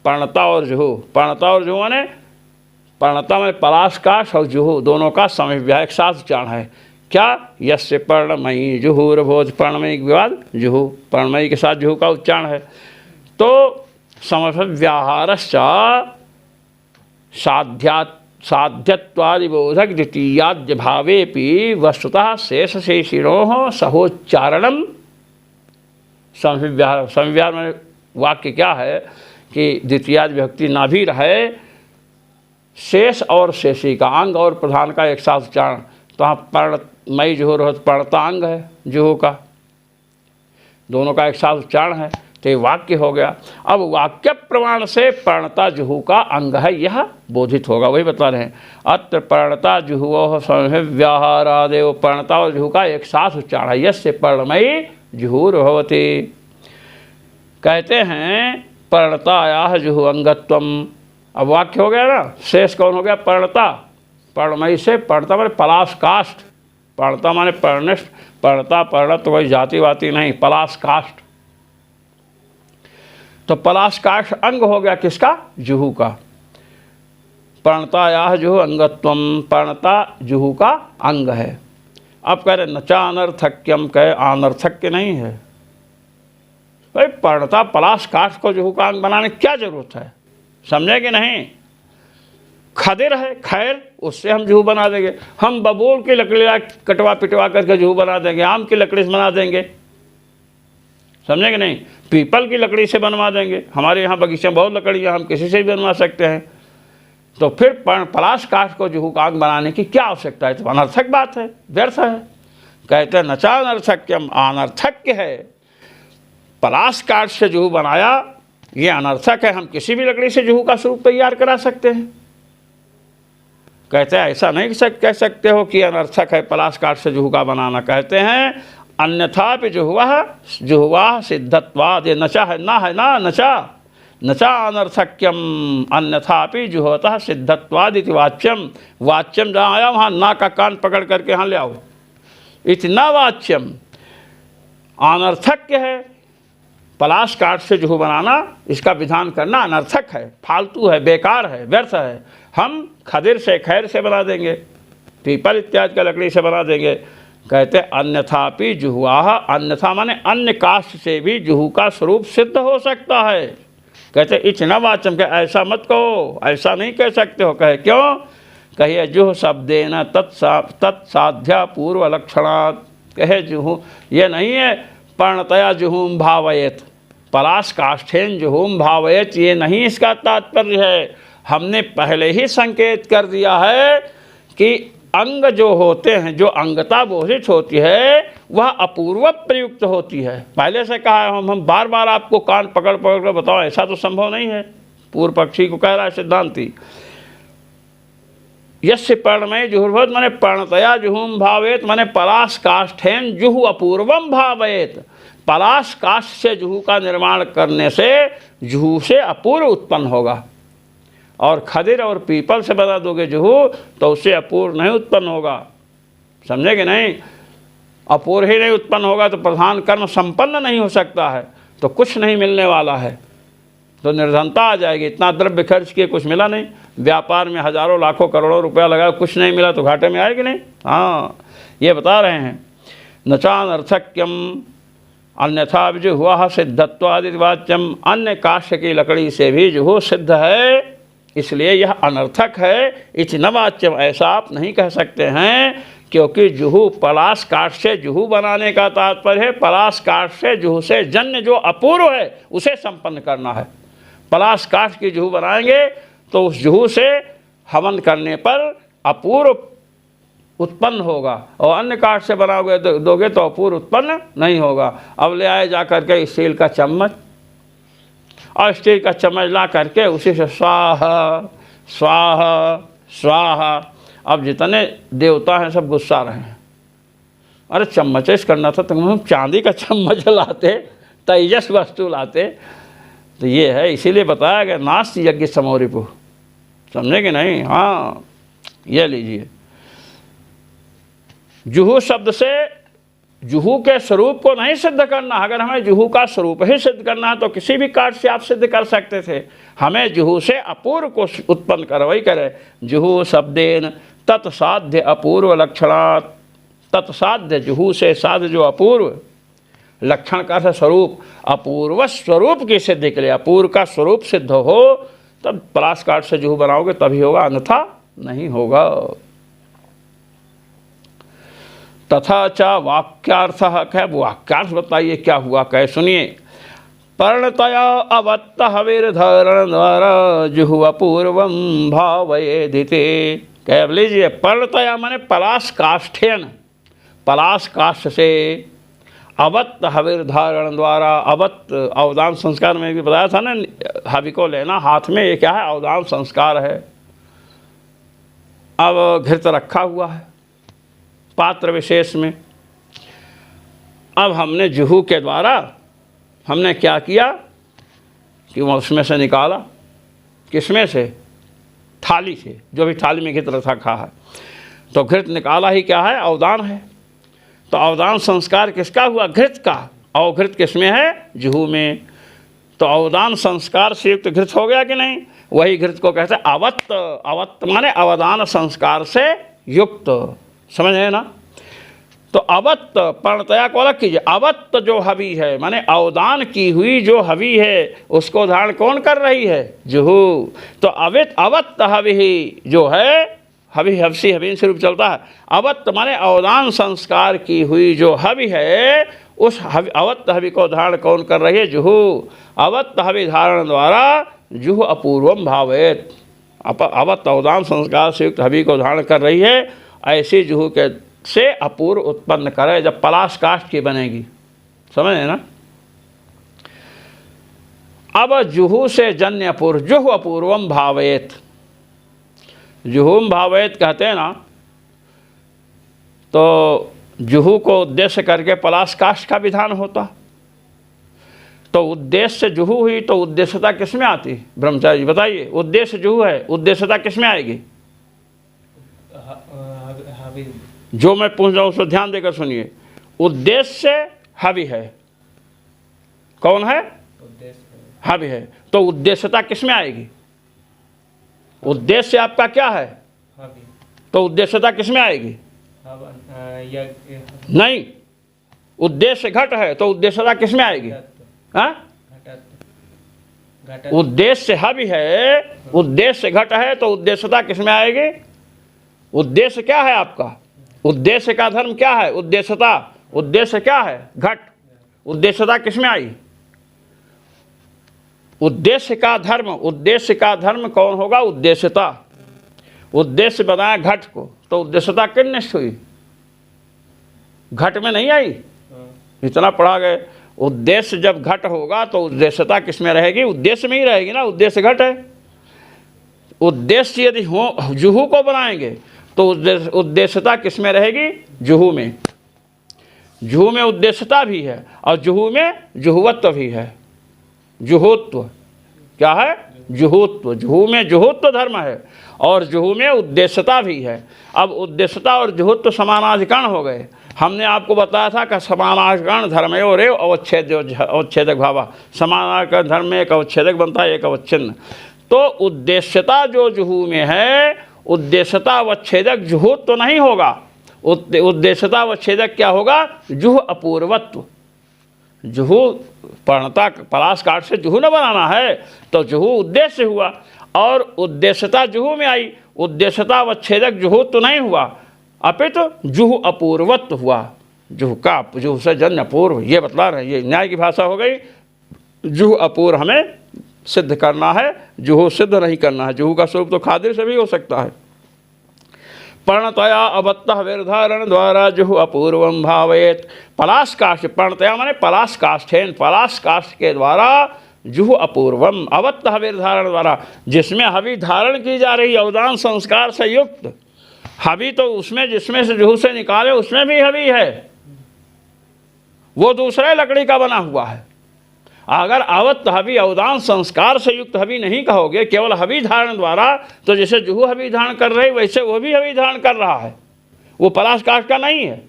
पर्णता और जुहू, पर्णता और जुहू माने, पर्णता में पलाश काष्ठ और जुहू दोनों का समव्याह एक साथ उच्चारण है। क्या? यस्य पर्णमयी जुहुर्भवति, पर्णमयी के बाद जुहू, पर्णमयी के साथ जुहू का उच्चारण है। तो समव्याहारश्च साध्यत्वादिबोधक द्वितीयाद्य भावेपि वस्तुतः शेषशेषिणोः सहोच्चारणम समव्याहार। समव्याहार में वाक्य क्या है कि द्वितीयाद विभक्ति ना भी रहे, शेष और शेषी का, अंग और प्रधान का एक साथ उच्चारण। तो यहाँ पर्णमयी जुहुर्भवति पर्णता अंग है जुहू का, दोनों का एक साथ उच्चारण है, तो ये वाक्य हो गया। अब वाक्य प्रमाण से पर्णता जुहू का अंग है यह बोधित होगा, वही बता रहे हैं। अत्र पर्णता जुहुओह समव्याहारादेव, पर्णता और जुहू का एक साथ उच्चारण है। यस्य पर्णमयी जुहुर्भवति, कहते हैं पर्णतायाः जुहू अंगत्वम। अब वाक्य हो गया ना, शेष कौन हो गया? पर्णता, पर्णमयी से, पर्णता माने पलाश काष्ठ, पर्णता माने पर्णिष्ठ, पर्णता पर्णत तो कोई जाति वाति नहीं, पलाश काष्ठ। तो पलाश काष्ठ अंग हो गया किसका? जुहू का। पर्णतायाः जुहू अंगत्वम, पर्णता जुहू का अंग है। अब कह रहे नचा अनर्थक्यम, कहे अनर्थक्य नहीं है भाई, पर्णता पलाश काष्ठ को जुहू का अंग बनाने की क्या जरूरत है, समझे कि नहीं? खदिर है, खैर उससे हम जुहू बना देंगे, हम बबूल की लकड़ी कटवा पिटवा करके जुहू बना देंगे, आम की लकड़ी से बना देंगे, समझे कि नहीं? पीपल की लकड़ी से बनवा देंगे, हमारे यहाँ बगीचे में बहुत लकड़ियाँ, हम किसी से भी बनवा सकते हैं। तो फिर पलाश काष्ठ को जुहू का अंग बनाने की क्या आवश्यकता है? तो अनर्थक बात है, व्यर्थ है। कहते हैं नचा अनर्थक्यम, अनर्थक्य है। पलाश काट से जुहू बनाया ये अनर्थक है। हम किसी भी लकड़ी से जुहू का स्वरूप तैयार करा सकते हैं। कहते हैं ऐसा नहीं कह सकते हो कि अनर्थक है पलाश काट से जुहू का बनाना। कहते हैं अन्यथा भी जुहुआ सिद्धत्वाद, ये नचा है ना नचा अनर्थक्यम अन्यथापि जुहोतः सिद्धत्वाद इति वाच्यम। वाच्यम जहाँ आया वहाँ ना का कान पकड़ करके यहाँ ले आओ। इतना वाच्यम अनर्थक्य है। पलाश काट से जुहू बनाना, इसका विधान करना अनर्थक है, फालतू है, बेकार है, व्यर्थ है। हम खदिर से खैर से बना देंगे, पीपल इत्यादि का लकड़ी से बना देंगे। कहते अन्यथापि जुहुआ, अन्यथा माने अन्य काष्ठ से भी जुहू का स्वरूप सिद्ध हो सकता है। कहते इतना वाचम के ऐसा मत कहो, ऐसा नहीं कह सकते हो। कहे क्यों? कहिए जुह शब्देन तत्साध्या पूर्व लक्षणात्। कहे जुहू ये नहीं है पर्णतया जुहूम भावयेत, पलाश काष्ठेन जुहूम भावयेत, ये नहीं इसका तात्पर्य है। हमने पहले ही संकेत कर दिया है कि अंग जो होते हैं, जो अंगता बोधित होती है वह अपूर्व प्रयुक्त होती है। पहले से कहा है, हम बार बार आपको कान पकड़ कर बताओ, ऐसा तो संभव नहीं है। पूर्व पक्षी को कह रहा है सिद्धांती। यस्य पर्णमय जुहुर्भवत माने पर्णतया जुहूम भावेत माने पलाश काष्ठेन जुहू अपूर्वम भावेत। पलाश काष्ठ से जुहू का निर्माण करने से जुहू से अपूर्व उत्पन्न होगा। और खदिर और पीपल से बना दोगे जुहू तो उससे अपूर्व नहीं उत्पन्न होगा। समझे कि नहीं? अपूर्व ही नहीं उत्पन्न होगा तो प्रधान कर्म संपन्न नहीं हो सकता है, तो कुछ नहीं मिलने वाला है, तो निर्धनता आ जाएगी। इतना द्रव्य खर्च किए कुछ मिला नहीं, व्यापार में हजारों लाखों करोड़ों रुपया लगा, कुछ नहीं मिला तो घाटे में आएगी नहीं। हाँ, ये बता रहे हैं नचानर्थक्यम अन्यथा भी जो हुआ सिद्धत्वादि वाच्यम। अन्य काष्ठ की लकड़ी से भी जो सिद्ध है, इसलिए यह अनर्थक है। इतना वाच्यम ऐसा आप नहीं कह सकते हैं, क्योंकि जुहू पलाश काठ से जुहू बनाने का तात्पर्य है पलाश काठ से जुहू से जन्य जो अपूर्व है उसे संपन्न करना है। पलाश काठ की जुहू बनाएंगे तो उस जुहू से हवन करने पर अपूर्व उत्पन्न होगा, और अन्य काठ से बनाओगे दोगे तो अपूर्व उत्पन्न नहीं होगा। अब ले आए जा करके स्टील का चम्मच, और स्टील का चम्मच ला करके उसी से स्वाहा स्वाहा स्वाहा। अब जितने देवता हैं सब गुस्सा रहे हैं, अरे चम्मच करना था तो हम चांदी का चम्मच लाते, तेजस वस्तु लाते। तो ये है, इसीलिए बताया गया नास्ति यज्ञ समोरिपु। समझे कि नहीं? हाँ, ये लीजिए। जुहू शब्द से जुहू के स्वरूप को नहीं सिद्ध करना। अगर हमें जुहू का स्वरूप ही सिद्ध करना है तो किसी भी काठ से आप सिद्ध कर सकते थे। हमें जुहू से अपूर्व को उत्पन्न कर, वही करें। जुहू शब्देन तत्साध्य अपूर्व लक्षणात्। तत्साध्य जुहू से साध्य जो अपूर्व, लक्षण का स्वरूप, अपूर्व स्वरूप की सिद्धि के लिए अपूर्व का स्वरूप सिद्ध हो तब पलाश काठ से जुहू बनाओगे तभी होगा, अन्यथा नहीं होगा। तथा च वाक्यार्थ है, वाक्यार्थ बताइए क्या हुआ। कहे सुनिए, पर्णतया अवत्त हविर्धरण द्वारा जुहू अपूर्वम भावयेदिते। कह अब लीजिए, पर्णतया माने पलाश काष्ठेन, पलाश काष्ठ से अवत्त हविर्धारण द्वारा। अवत्त अवदान संस्कार में भी बताया था ना, हवि को लेना हाथ में, ये क्या है? अवदान संस्कार है। अब घृत रखा हुआ है पात्र विशेष में। अब हमने जुहू के द्वारा हमने क्या किया कि वो उसमें से निकाला। किसमें से? थाली से, जो भी थाली में घृत रखा है। तो घृत निकाला ही क्या है? अवदान है। तो अवदान संस्कार किसका हुआ? घृत का। और घृत किसमें है? जुहू में। तो अवदान संस्कार से युक्त घृत हो गया कि नहीं? वही घृत को कहते हैं अवत्त। अवत्त माने अवदान संस्कार से युक्त। समझ है ना? तो अवत्त पर्णतया को अलग कीजिए। अवत्त जो हवि है माने अवदान की हुई जो हवि है उसको धारण कौन कर रही है? जुहू। तो अवत्त हवि जो है, हवि हवसी हवीन से रूप चलता है। अवत्त माने अवदान संस्कार की हुई जो हवि है, उस अवत्त हवि को धारण कौन कर रही है? जुहू। अवत्त हवि धारण द्वारा जुहू अपूर्वम भावेत। अवत्त अवदान संस्कार से युक्त हवि को धारण कर रही है, ऐसी जुहू के से अपूर्व उत्पन्न करे, जब पलाश काष्ठ की बनेगी, समझ ना। अब जुहू से जन्य अपूर्व, जुहू अपूर्वम भावेत, जुहूम भावेत कहते हैं ना, तो जुहू को उद्देश्य करके पलाश काष्ठ का विधान होता। तो उद्देश्य से जुहू हुई तो उद्देश्यता किस में आती? ब्रह्मचारी जी बताइए, उद्देश्य जुहू है, उद्देश्यता किस में आएगी? जो मैं पूछ रहा हूं उसको ध्यान देकर सुनिए। उद्देश्य हवि है, कौन है? हवि है, तो उद्देश्यता किस में आएगी? उद्देश्य आपका क्या है? तो उद्देश्यता किस में आएगी? नहीं, उद्देश्य घट है तो उद्देश्यता किस में आएगी? हाँ, उद्देश्य हवि है, उद्देश्य घट है तो उद्देश्यता किस में आएगी? उद्देश्य क्या है आपका? उद्देश्य का धर्म क्या है? उद्देश्यता। उद्देश्य क्या है? घट। उद्देश्यता किस में आई? उद्देश्य का धर्म, उद्देश्य का धर्म कौन होगा? उद्देश्यता। उद्देश्य बनाया घट को तो उद्देश्यता किन निष्ठ हुई? घट में नहीं आई। इतना पढ़ा गए। उद्देश्य जब घट होगा तो उद्देश्यता किस में रहेगी? उद्देश्य में ही रहेगी ना, उद्देश्य घट है। उद्देश्य यदि हो जुहू को बनाएंगे तो उद्देश्यता किस में रहेगी? जुहू में। जुहू में उद्देश्यता भी है और जुहू में जुहुवत्व भी है। जुहोत्व क्या है? जुहोत्व। जुहू में जुहोत्व धर्म है और जुहू में उद्देश्यता भी है। अब उद्देश्यता और जुहोत्व समानाधिकरण हो गए। हमने आपको बताया था कि समानाधिकरण धर्म और अवच्छेदक भावा, समानाधिकरण धर्म में एक अवच्छेदक बनता है, एक अवच्छिन्न। तो उद्देश्यता जो जुहू में है, उद्देश्यता अवच्छेदक जुहोत्व तो नहीं होगा। उद्देश्यता अवच्छेदक क्या होगा? जुह अपूर्वत्व। जुहू पर्णता पलाश काष्ठ से जुहू न बनाना है तो जुहू उद्देश्य हुआ और उद्देश्यता जुहू में आई। उद्देश्यता अवच्छेदक जुहू तो नहीं हुआ, अपितु जुहू अपूर्वत्व हुआ। जुहू का, जुहू से जन्य अपूर्व, ये बतला रहे। ये न्याय की भाषा हो गई। जुहू अपूर्व हमें सिद्ध करना है, जुहू सिद्ध नहीं करना है। जुहू का स्वरूप तो खादिर से भी हो सकता है। पर्णतया अबत्तः विर्धारण द्वारा जुहू अपूर्वम भावेत। पलाश काष्ठ, पर्णतया माने पलाश काष्ठेन, पलाश काष्ठ के द्वारा जुहू अपूर्वम, अबत्तः विर्धारण द्वारा, जिसमें हवि धारण की जा रही, अवदान संस्कार से युक्त हवि, तो उसमें जिसमें से जुहू से निकाले उसमें भी हवि है, वो दूसरे लकड़ी का बना हुआ है। अगर अवत्त हवि, अवदान संस्कार से युक्त हवि नहीं कहोगे, केवल हवि धारण द्वारा, तो जैसे जुहू हवि धारण कर रही वैसे वो भी हवि धारण कर रहा है, वो पलाश काष्ठ का नहीं है।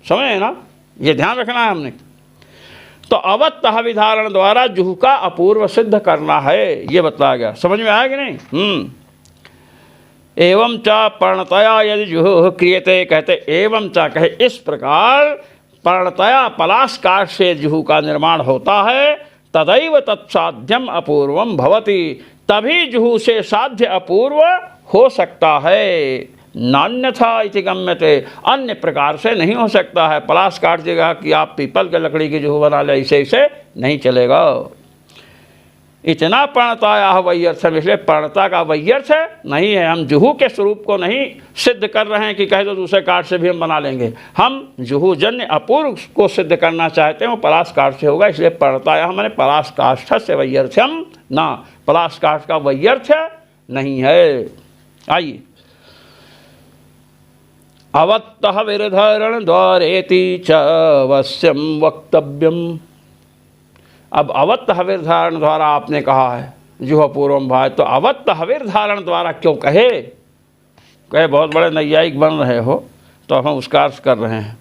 समझे ना, ये ध्यान रखना है हमने। तो अवत्त हवि धारण द्वारा जुहू का अपूर्व सिद्ध करना है, ये बताया गया। समझ में आया कि नहीं? एवं च पर्णतया यदि जुहू क्रियते, कहते एवं च कहे इस प्रकार पर्णतया पलाश काष्ठ से जुहू का निर्माण होता है, तदैव तत्साध्यम अपूर्वम भवति, तभी जुहू से साध्य अपूर्व हो सकता है। नान्यथा इति गम्यते, अन्य प्रकार से नहीं हो सकता है। पलाश काट देगा कि आप पीपल के लकड़ी की जुहू बना ले, इसे नहीं चलेगा। इतना पर्णताया वैयर्थम, इसलिए पर्णता का वैयर्थ नहीं है। हम जुहू के स्वरूप को नहीं सिद्ध कर रहे हैं कि कह दो दूसरे काठ से भी हम बना लेंगे। हम जुहू जन्य अपूर्व को सिद्ध करना चाहते हैं, वो पलाश काठ से होगा। इसलिए पर्णताया मैंने पलाश काष्ठ से वैयर्थ्यम ना, पलाश काठ का वैयर्थ नहीं है। आइए, अवत्तः विर्धारण द्वारेति च अवश्यम वक्तव्यम। अब अवत्त हविर धारण द्वारा आपने कहा है जुह पूर्वम भाई, तो अवत्त हविर धारण द्वारा क्यों कहे? बहुत बड़े नैयायिक बन रहे हो तो हम उसका अर्थ कर रहे हैं।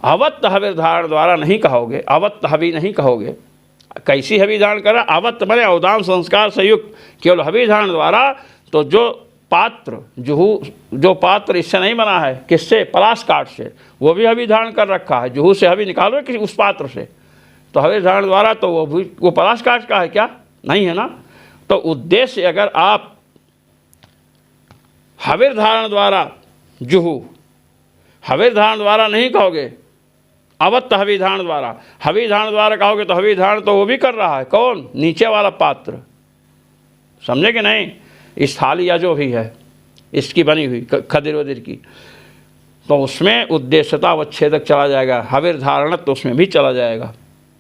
अवत्त हविर धारण द्वारा नहीं कहोगे, अवत्त हवि नहीं कहोगे। कैसी हवि धारण करा? अवत्त मैंने अवदान संस्कार से युक्त, केवल हवि धारण द्वारा। तो जो पात्र जुहू, जो पात्र इससे नहीं बना है, किससे? पलाश काठ से, वो भी हवि धारण कर रखा है। जुहू से हवि निकालो किसी उस पात्र से, तो हवि धारण द्वारा तो वो पलाश काठ का है क्या? नहीं है ना। तो उद्देश्य अगर आप हविर धारण द्वारा जुहू, हविर धारण द्वारा नहीं कहोगे, अवत्त हवि धारण द्वारा, हवि धारण द्वारा कहोगे तो हवि धारण तो वो भी कर रहा है। कौन? नीचे वाला पात्र। समझे कि नहीं? इस थाली या जो भी है इसकी बनी हुई खदिर वदिर की, तो उसमें उद्देश्यता अवच्छेदक चला जाएगा, हविर धारणत्व तो उसमें भी चला जाएगा।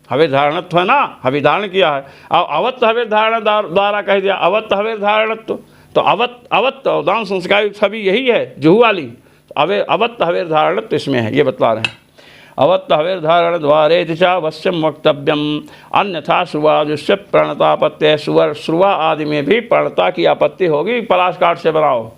हविर धारणत्व है ना, हवि धारण किया है। अब अवत्त हविर धारण द्वारा कह दिया, अवत्त हविर धारणत्व, तो अवत्त अवदान संस्कार सभी यही है जुहू वाली। अवत्त हविर धारणत्व इसमें है, ये बतला रहे हैं। अवत्त हविर धारण द्वारे दिशावश्यम वक्तव्यम, अन्यथा सुवाजुष्य प्रणतापत्य, सुवा आदि में भी प्रणता की आपत्ति होगी, पलाश काट से बनाओ।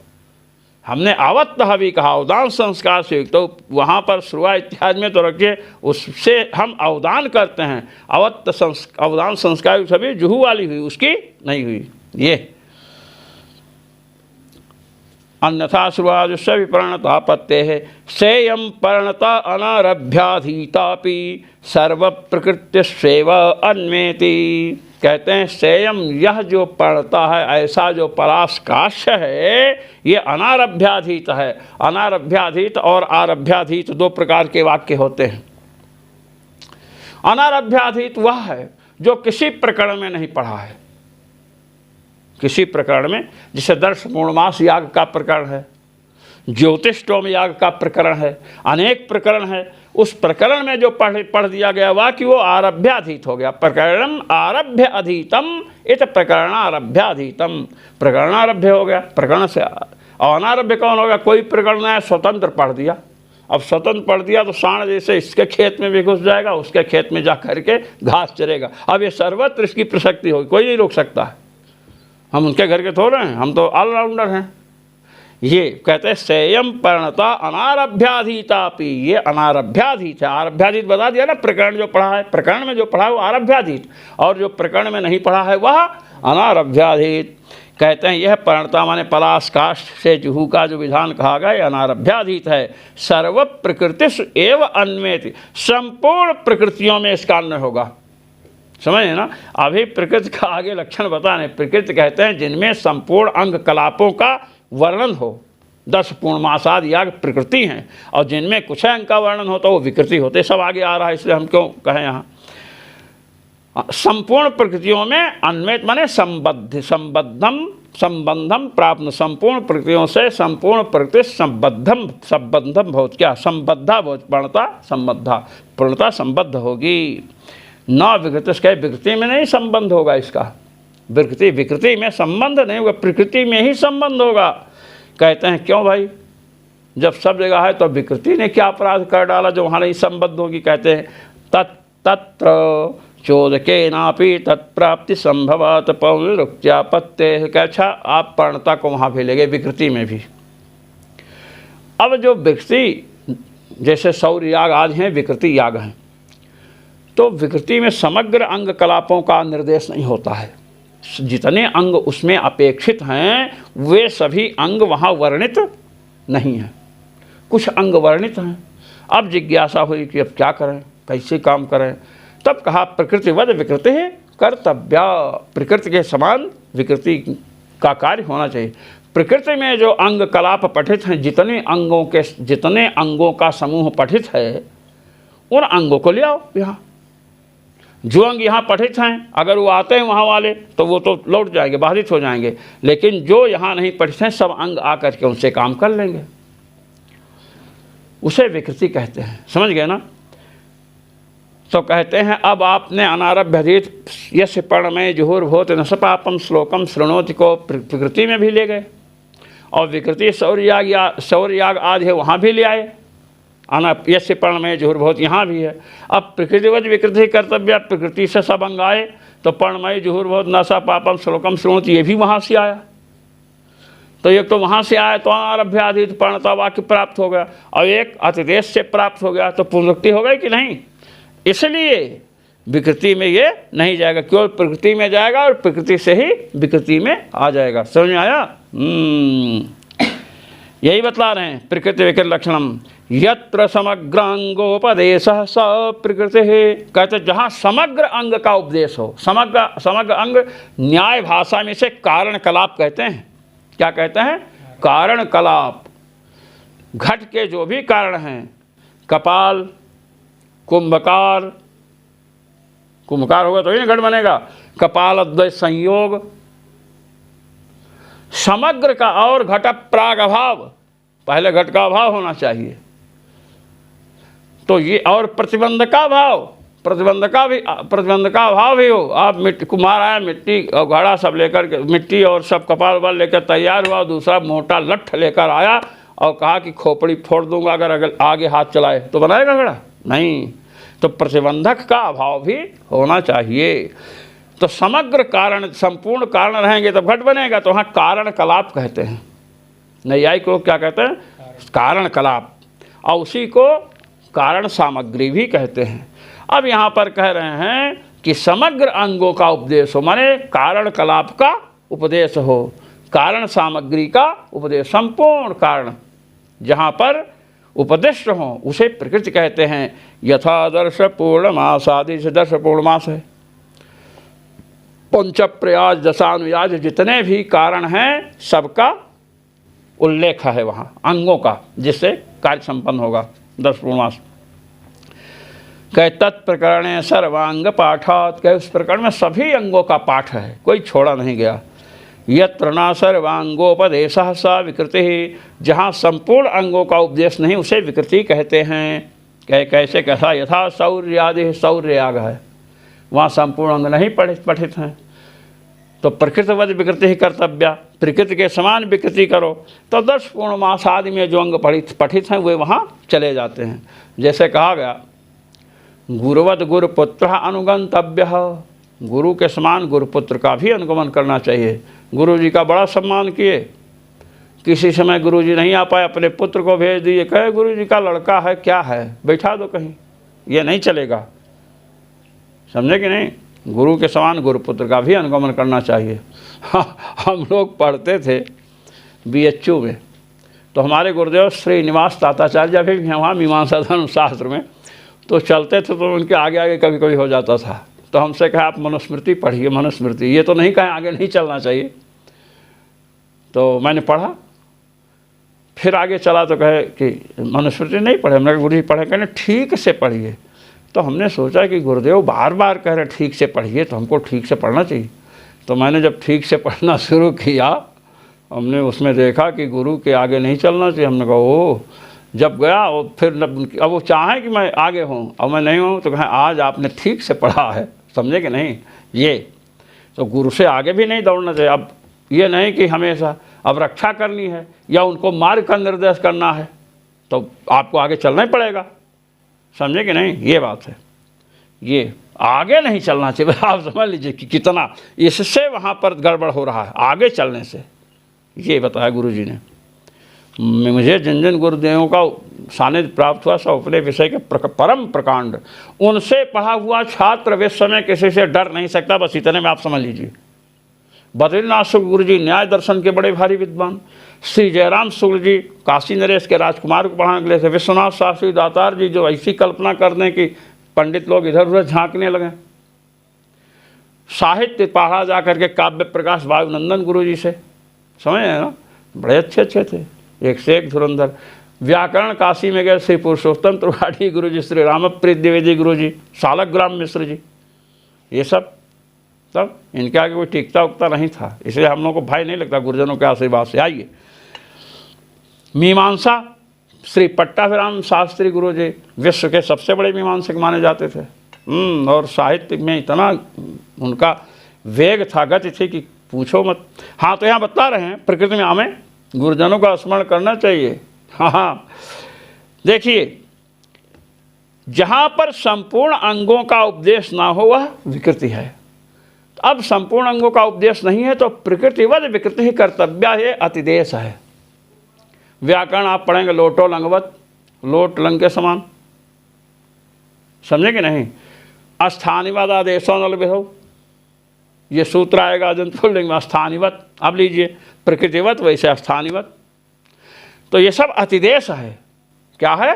हमने अवत्त हवि कहा अवदान संस्कार से, तो वहाँ पर श्रुवा इत्यादि में तो रखिए, उससे हम अवदान करते हैं। अवदान संस्कार सभी जुहू वाली हुई, उसकी नहीं हुई। ये अन्यथा श्रुवाजुष्य विप्रणतापत्ते है, सेयम पर्णता अनारभ्याधीतापि सर्व प्रकृति सेव अन्वेति। कहते हैं सेयम, यह जो पर्णता है, ऐसा जो पराशकाश्य है, ये अनारभ्याधीत है। अनारभ्याधीत और आरभ्याधीत दो प्रकार के वाक्य होते हैं। अनारभ्याधीत वह है जो किसी प्रकरण में नहीं पढ़ा है, किसी प्रकरण में, जिसे दर्श पूर्णमास याग का प्रकरण है, ज्योतिषोम याग का प्रकरण है, अनेक प्रकरण है। उस प्रकरण में जो पढ़ दिया गया वाक्य वो आरभ्याधीत हो गया। प्रकरणम आरभ्य अधीतम इत प्रकरणारभ्याधीतम, प्रकरणारभ्य हो गया प्रकरण से। और अनारभ्य कौन होगा? कोई प्रकरण है स्वतंत्र पढ़ दिया। अब स्वतंत्र पढ़ दिया तो सांड जैसे इसके खेत में भी घुस जाएगा, उसके खेत में जा करके घास चरेगा। अब ये सर्वत्र इसकी प्रसक्ति होगी, कोई नहीं रोक सकता है। हम उनके घर के थोड़े हैं, हम तो ऑलराउंडर हैं। ये कहते हैं सेयम पर्णता अनारभ्याधीतापि, ये अनारभ्याधीत है। आरभ्याधीत बता दिया ना, प्रकरण जो पढ़ा है, प्रकरण में जो पढ़ा है वो आरभ्याधीत, और जो प्रकरण में नहीं पढ़ा है वह अनारभ्याधीत। कहते हैं यह पर्णता माने पराशकाष्ठ से जुहू का जो विधान कहा गया ये अनारभ्याधीत है। सर्व प्रकृति एवं अन्वेति, संपूर्ण प्रकृतियों में इसका अन्वय होगा। समझे ना? अभी प्रकृति का आगे लक्षण बताने। प्रकृति कहते हैं जिनमें संपूर्ण अंग कलापों का वर्णन हो। 10 पूर्णमासाद याग प्रकृति हैं, और जिनमें कुछ अंग का वर्णन होता वो विकृति होते। सब आगे आ रहा है, इसलिए हम क्यों कहें यहाँ। संपूर्ण प्रकृतियों में अन्वेत माने संबंधम प्राप्त, संपूर्ण प्रकृतियों से संपूर्ण प्रकृति संबंधम बहुत, क्या संबद्धा बहुत, प्रणता संबद्धा, प्रणता संबद्ध होगी। न विकृति, कहे विकृति में नहीं संबंध होगा इसका, विकृति में संबंध नहीं होगा, प्रकृति में ही संबंध होगा। कहते हैं क्यों भाई, जब सब जगह है तो विकृति ने क्या अपराध कर डाला जो वहाँ नहीं संबद्ध होगी। कहते हैं तत्र चोदके नापि तत्प्राप्ति संभवत पौरुक्त्यापत्ते। अच्छा, आप पर्णता को वहाँ भी ले गए, विकृति में भी। अब जो विकृति, जैसे सौर याग आदि हैं, विकृति याग हैं, तो विकृति में समग्र अंग कलापों का निर्देश नहीं होता है। जितने अंग उसमें अपेक्षित हैं वे सभी अंग वहाँ वर्णित नहीं हैं, कुछ अंग वर्णित हैं। अब जिज्ञासा हुई कि अब क्या करें, कैसे काम करें। तब कहा प्रकृतिवद विकृति कर्तव्या, प्रकृति के समान विकृति का कार्य होना चाहिए। प्रकृति में जो अंग कलाप पठित हैं, जितने अंगों का समूह पठित है, उन अंगों को ले आओ यहाँ। जो अंग यहाँ पठित हैं, अगर वो आते हैं वहाँ वाले तो वो तो लौट जाएंगे, बाधित हो जाएंगे। लेकिन जो यहाँ नहीं पठित हैं, सब अंग आकर के उनसे काम कर लेंगे, उसे विकृति कहते हैं। समझ गए ना? तो कहते हैं अब आपने अनारभ्यधीत यस्य पर्णमय जुहुर्भूत न सपापम श्लोकम शृणोति को प्रकृति में भी ले गए, और विकृति सौर याग आदि है वहाँ भी ले आए। यस्य पर्णमय जुहुर्भूत यहाँ भी है। अब प्रकृतिवज विकृति कर्तव्य, प्रकृति से सब अंग आए, तो पर्णमय जुहुर्भूत न सपापम श्लोकम शृणोति ये भी वहाँ से आया। तो एक तो वहाँ से आया तो अनारभ्याधीत पर्णता वाक्य प्राप्त हो गया, और एक अतिदेश से प्राप्त हो गया, तो पुनरुक्ति हो गई कि नहीं। इसलिए विकृति में ये नहीं जाएगा, क्यों? प्रकृति में जाएगा और प्रकृति से ही विकृति में आ जाएगा। समझ में आया? यही बतला रहे हैं। प्रकृति विकृति लक्षणम यत्र समग्रांगोपदेशः स प्रकृति है। कहते जहाँ समग्र अंग का उपदेश हो, समग्र अंग न्याय भाषा में से कारण कलाप कहते हैं। क्या कहते हैं? कारण कलाप। घट के जो भी कारण हैं, कपाल, कुंभकार होगा तो ही घट बनेगा, कपाल अद्वैत संयोग, समग्र का, और घट प्राग अभाव, पहले घट का अभाव होना चाहिए, तो ये और प्रतिबंध का भाव, प्रतिबंध का भाव भी हो। आप मिट्टी कुम्हार आया, मिट्टी और घड़ा सब लेकर के, मिट्टी और सब कपाल वाल लेकर तैयार हुआ, दूसरा मोटा लठ लेकर आया और कहा कि खोपड़ी फोड़ दूंगा अगर आगे हाथ चलाए, तो बनाएगा घड़ा? नहीं। तो प्रतिबंधक का अभाव भी होना चाहिए। तो समग्र कारण, संपूर्ण कारण रहेंगे तब घट बनेगा। तो वहाँ कारण कलाप कहते हैं, नैयायिक लोग क्या कहते हैं? कारण कलाप, और उसी को कारण सामग्री भी कहते हैं। अब यहाँ पर कह रहे हैं कि समग्र अंगों का उपदेश हो, माने कारण कलाप का उपदेश हो, कारण सामग्री का उपदेश, संपूर्ण कारण जहाँ पर उपदिष्ट हों उसे प्रकृति कहते हैं। यथादर्श पूर्णमास आदि से दर्श पूर्णमास है, पंच प्रयाज दशानुयाज जितने भी कारण हैं सबका उल्लेख है वहाँ अंगों का, जिससे कार्य संपन्न होगा। 10 पूर्णमास कह तत्प्रकरण सर्वांग पाठात, कह उस प्रकरण में सभी अंगों का पाठ है, कोई छोड़ा नहीं गया। यत्र न सर्वांगोपदेशः सा विकृति, जहाँ संपूर्ण अंगों का उपदेश नहीं उसे विकृति कहते हैं। कैसे कैसा? यथा शौर्यादि, शौर्य याग है, वहाँ संपूर्ण अंग नहीं पठित हैं, तो प्रकृतिवद विकृति ही कर्तव्या, प्रकृति के समान विकृति करो। तो 10 पूर्णमास आदि में जो अंग पठित हैं वे वहाँ चले जाते हैं। जैसे कहा गया गुरुवद गुरुपुत्र अनुगंतव्य, गुरु के समान गुरुपुत्र का भी अनुगमन करना चाहिए। गुरु जी का बड़ा सम्मान किए, किसी समय गुरु जी नहीं आ पाए, अपने पुत्र को भेज दिए, कहे गुरु जी का लड़का है, क्या है, बैठा दो कहीं, ये नहीं चलेगा। समझे कि नहीं? गुरु के समान गुरुपुत्र का भी अनुगमन करना चाहिए। हम लोग पढ़ते थे BHU में, तो हमारे गुरुदेव श्रीनिवास ताताचार्य भी हैं वहाँ मीमांसा धर्म शास्त्र में, तो चलते थे तो उनके आगे आगे कभी कभी हो जाता था। तो हमसे कहा आप मनुस्मृति पढ़िए, मनुस्मृति, ये तो नहीं कहें आगे नहीं चलना चाहिए। तो मैंने पढ़ा, फिर आगे चला तो कहे कि मनुस्मृति नहीं पढ़े। हमने कहा गुरु जी पढ़े, कहने ठीक से पढ़िए। तो हमने सोचा कि गुरुदेव बार बार कह रहे ठीक से पढ़िए, तो हमको ठीक से पढ़ना चाहिए। तो मैंने जब ठीक से पढ़ना शुरू किया, हमने उसमें देखा कि गुरु के आगे नहीं चलना चाहिए। हमने कहा ओह, जब गया और फिर अब वो चाहें कि मैं आगे हूँ और मैं नहीं हूँ, तो कहें आज आपने ठीक से पढ़ा है, समझे कि नहीं? ये तो गुरु से आगे भी नहीं दौड़ना चाहिए। अब ये नहीं कि हमेशा अब रक्षा करनी है या उनको मार्ग का निर्देश करना है, तो आपको आगे चलना ही पड़ेगा, समझे कि नहीं? ये बात है, ये आगे नहीं चलना चाहिए। आप समझ लीजिए कि कितना इससे वहाँ पर गड़बड़ हो रहा है आगे चलने से। ये बताया गुरु जी ने। मुझे जिन जिन गुरुदेवों का सानिध्य प्राप्त हुआ सब अपने विषय के परम प्रकांड, उनसे पढ़ा हुआ छात्र विश्व में किसी से डर नहीं सकता, बस इतने में आप समझ लीजिए। बद्रीनाथ शुक्ल गुरु जी न्याय दर्शन के बड़े भारी विद्वान, श्री जयराम शुक्ल जी काशी नरेश के राजकुमार को पढ़ाने के लिए थे, विश्वनाथ शास्त्री दातार जी जो ऐसी कल्पना कर दें कि पंडित लोग इधर उधर झांकने लगे। साहित्य पढ़ा जा करके काव्य प्रकाश वायुनंदन गुरु जी से, समझ ना, बड़े अच्छे थे, एक से एक धुरंधर। व्याकरण काशी में गए श्री पुरुषोत्तम त्रिपाठी गुरु जी, श्री रामप्रीत द्विवेदी गुरु जी, सालग्राम मिश्र जी, ये सब तब इनके आगे कोई टिकता उगता नहीं था, इसलिए हम लोग को भय नहीं लगता गुरुजनों के आशीर्वाद से। आइए मीमांसा श्री पट्टाभिराम शास्त्री गुरु जी विश्व के सबसे बड़े मीमांसक माने जाते थे। और साहित्य में इतना उनका वेग था, गति थी कि पूछो मत। हाँ, तो यहाँ बता रहे हैं प्रकृति में हमें गुरुजनों का स्मरण करना चाहिए। हाँ, देखिए जहाँ पर संपूर्ण अंगों का उपदेश ना हो वह विकृति है। अब संपूर्ण अंगों का उपदेश नहीं है तो प्रकृतिवद विकृति ही कर्तव्य है, अतिदेश है। व्याकरण आप पढ़ेंगे लोटो लंगवत, लोट लंग के समान, समझे कि नहीं? अस्थानिवद आदेशो नल विधो, ये सूत्र आएगा अजंतुल लिंग में, स्थानिवत। अब लीजिए प्रकृतिवत वैसे अस्थानिवत, तो ये सब अतिदेश है। क्या है?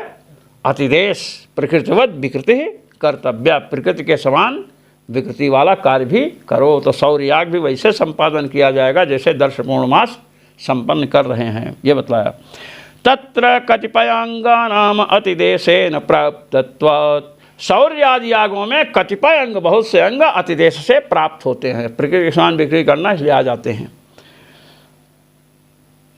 अतिदेश। प्रकृतिवत विकृति ही कर्तव्य, प्रकृति के समान विकृति वाला कार्य भी करो। तो शौर्याग भी वैसे संपादन किया जाएगा जैसे दर्श पूर्णमास संपन्न कर रहे हैं, ये बताया। तत्र कतिपयांगानाम अतिदेशेन प्राप्तत्वात्, शौर्यादि यागों में कतिपय अंग, बहुत से अंग अतिदेश से प्राप्त होते हैं, प्रकृति के समान विकृति करना इसलिए आ जाते हैं।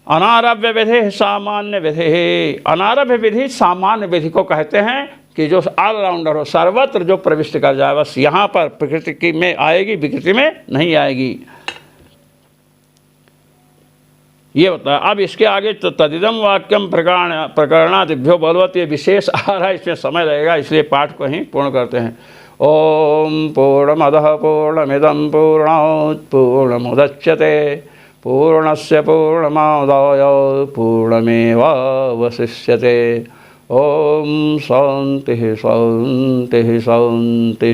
अनारभ्य विधि सामान्य विधि, अनारभ्य विधि सामान्य विधि को कहते हैं कि जो ऑलराउंडर हो, सर्वत्र जो प्रविष्ट कर जाए, बस यहाँ पर प्रकृति की में आएगी, विकृति में नहीं आएगी। ये बताया। अब इसके आगे तो तदिदम वाक्यम प्रकरणादिभ्यो बलवत, ये विशेष आ रहा है, इसमें समय लगेगा, इसलिए पाठ को ही पूर्ण करते हैं। ओम पूर्णमदः पूर्णमिदं पूर्णात् पूर्णमुदच्यते पूर्णस्य पूर्णमादाय पूर्णमेवावशिष्यते। ओम शांति शांति शांति।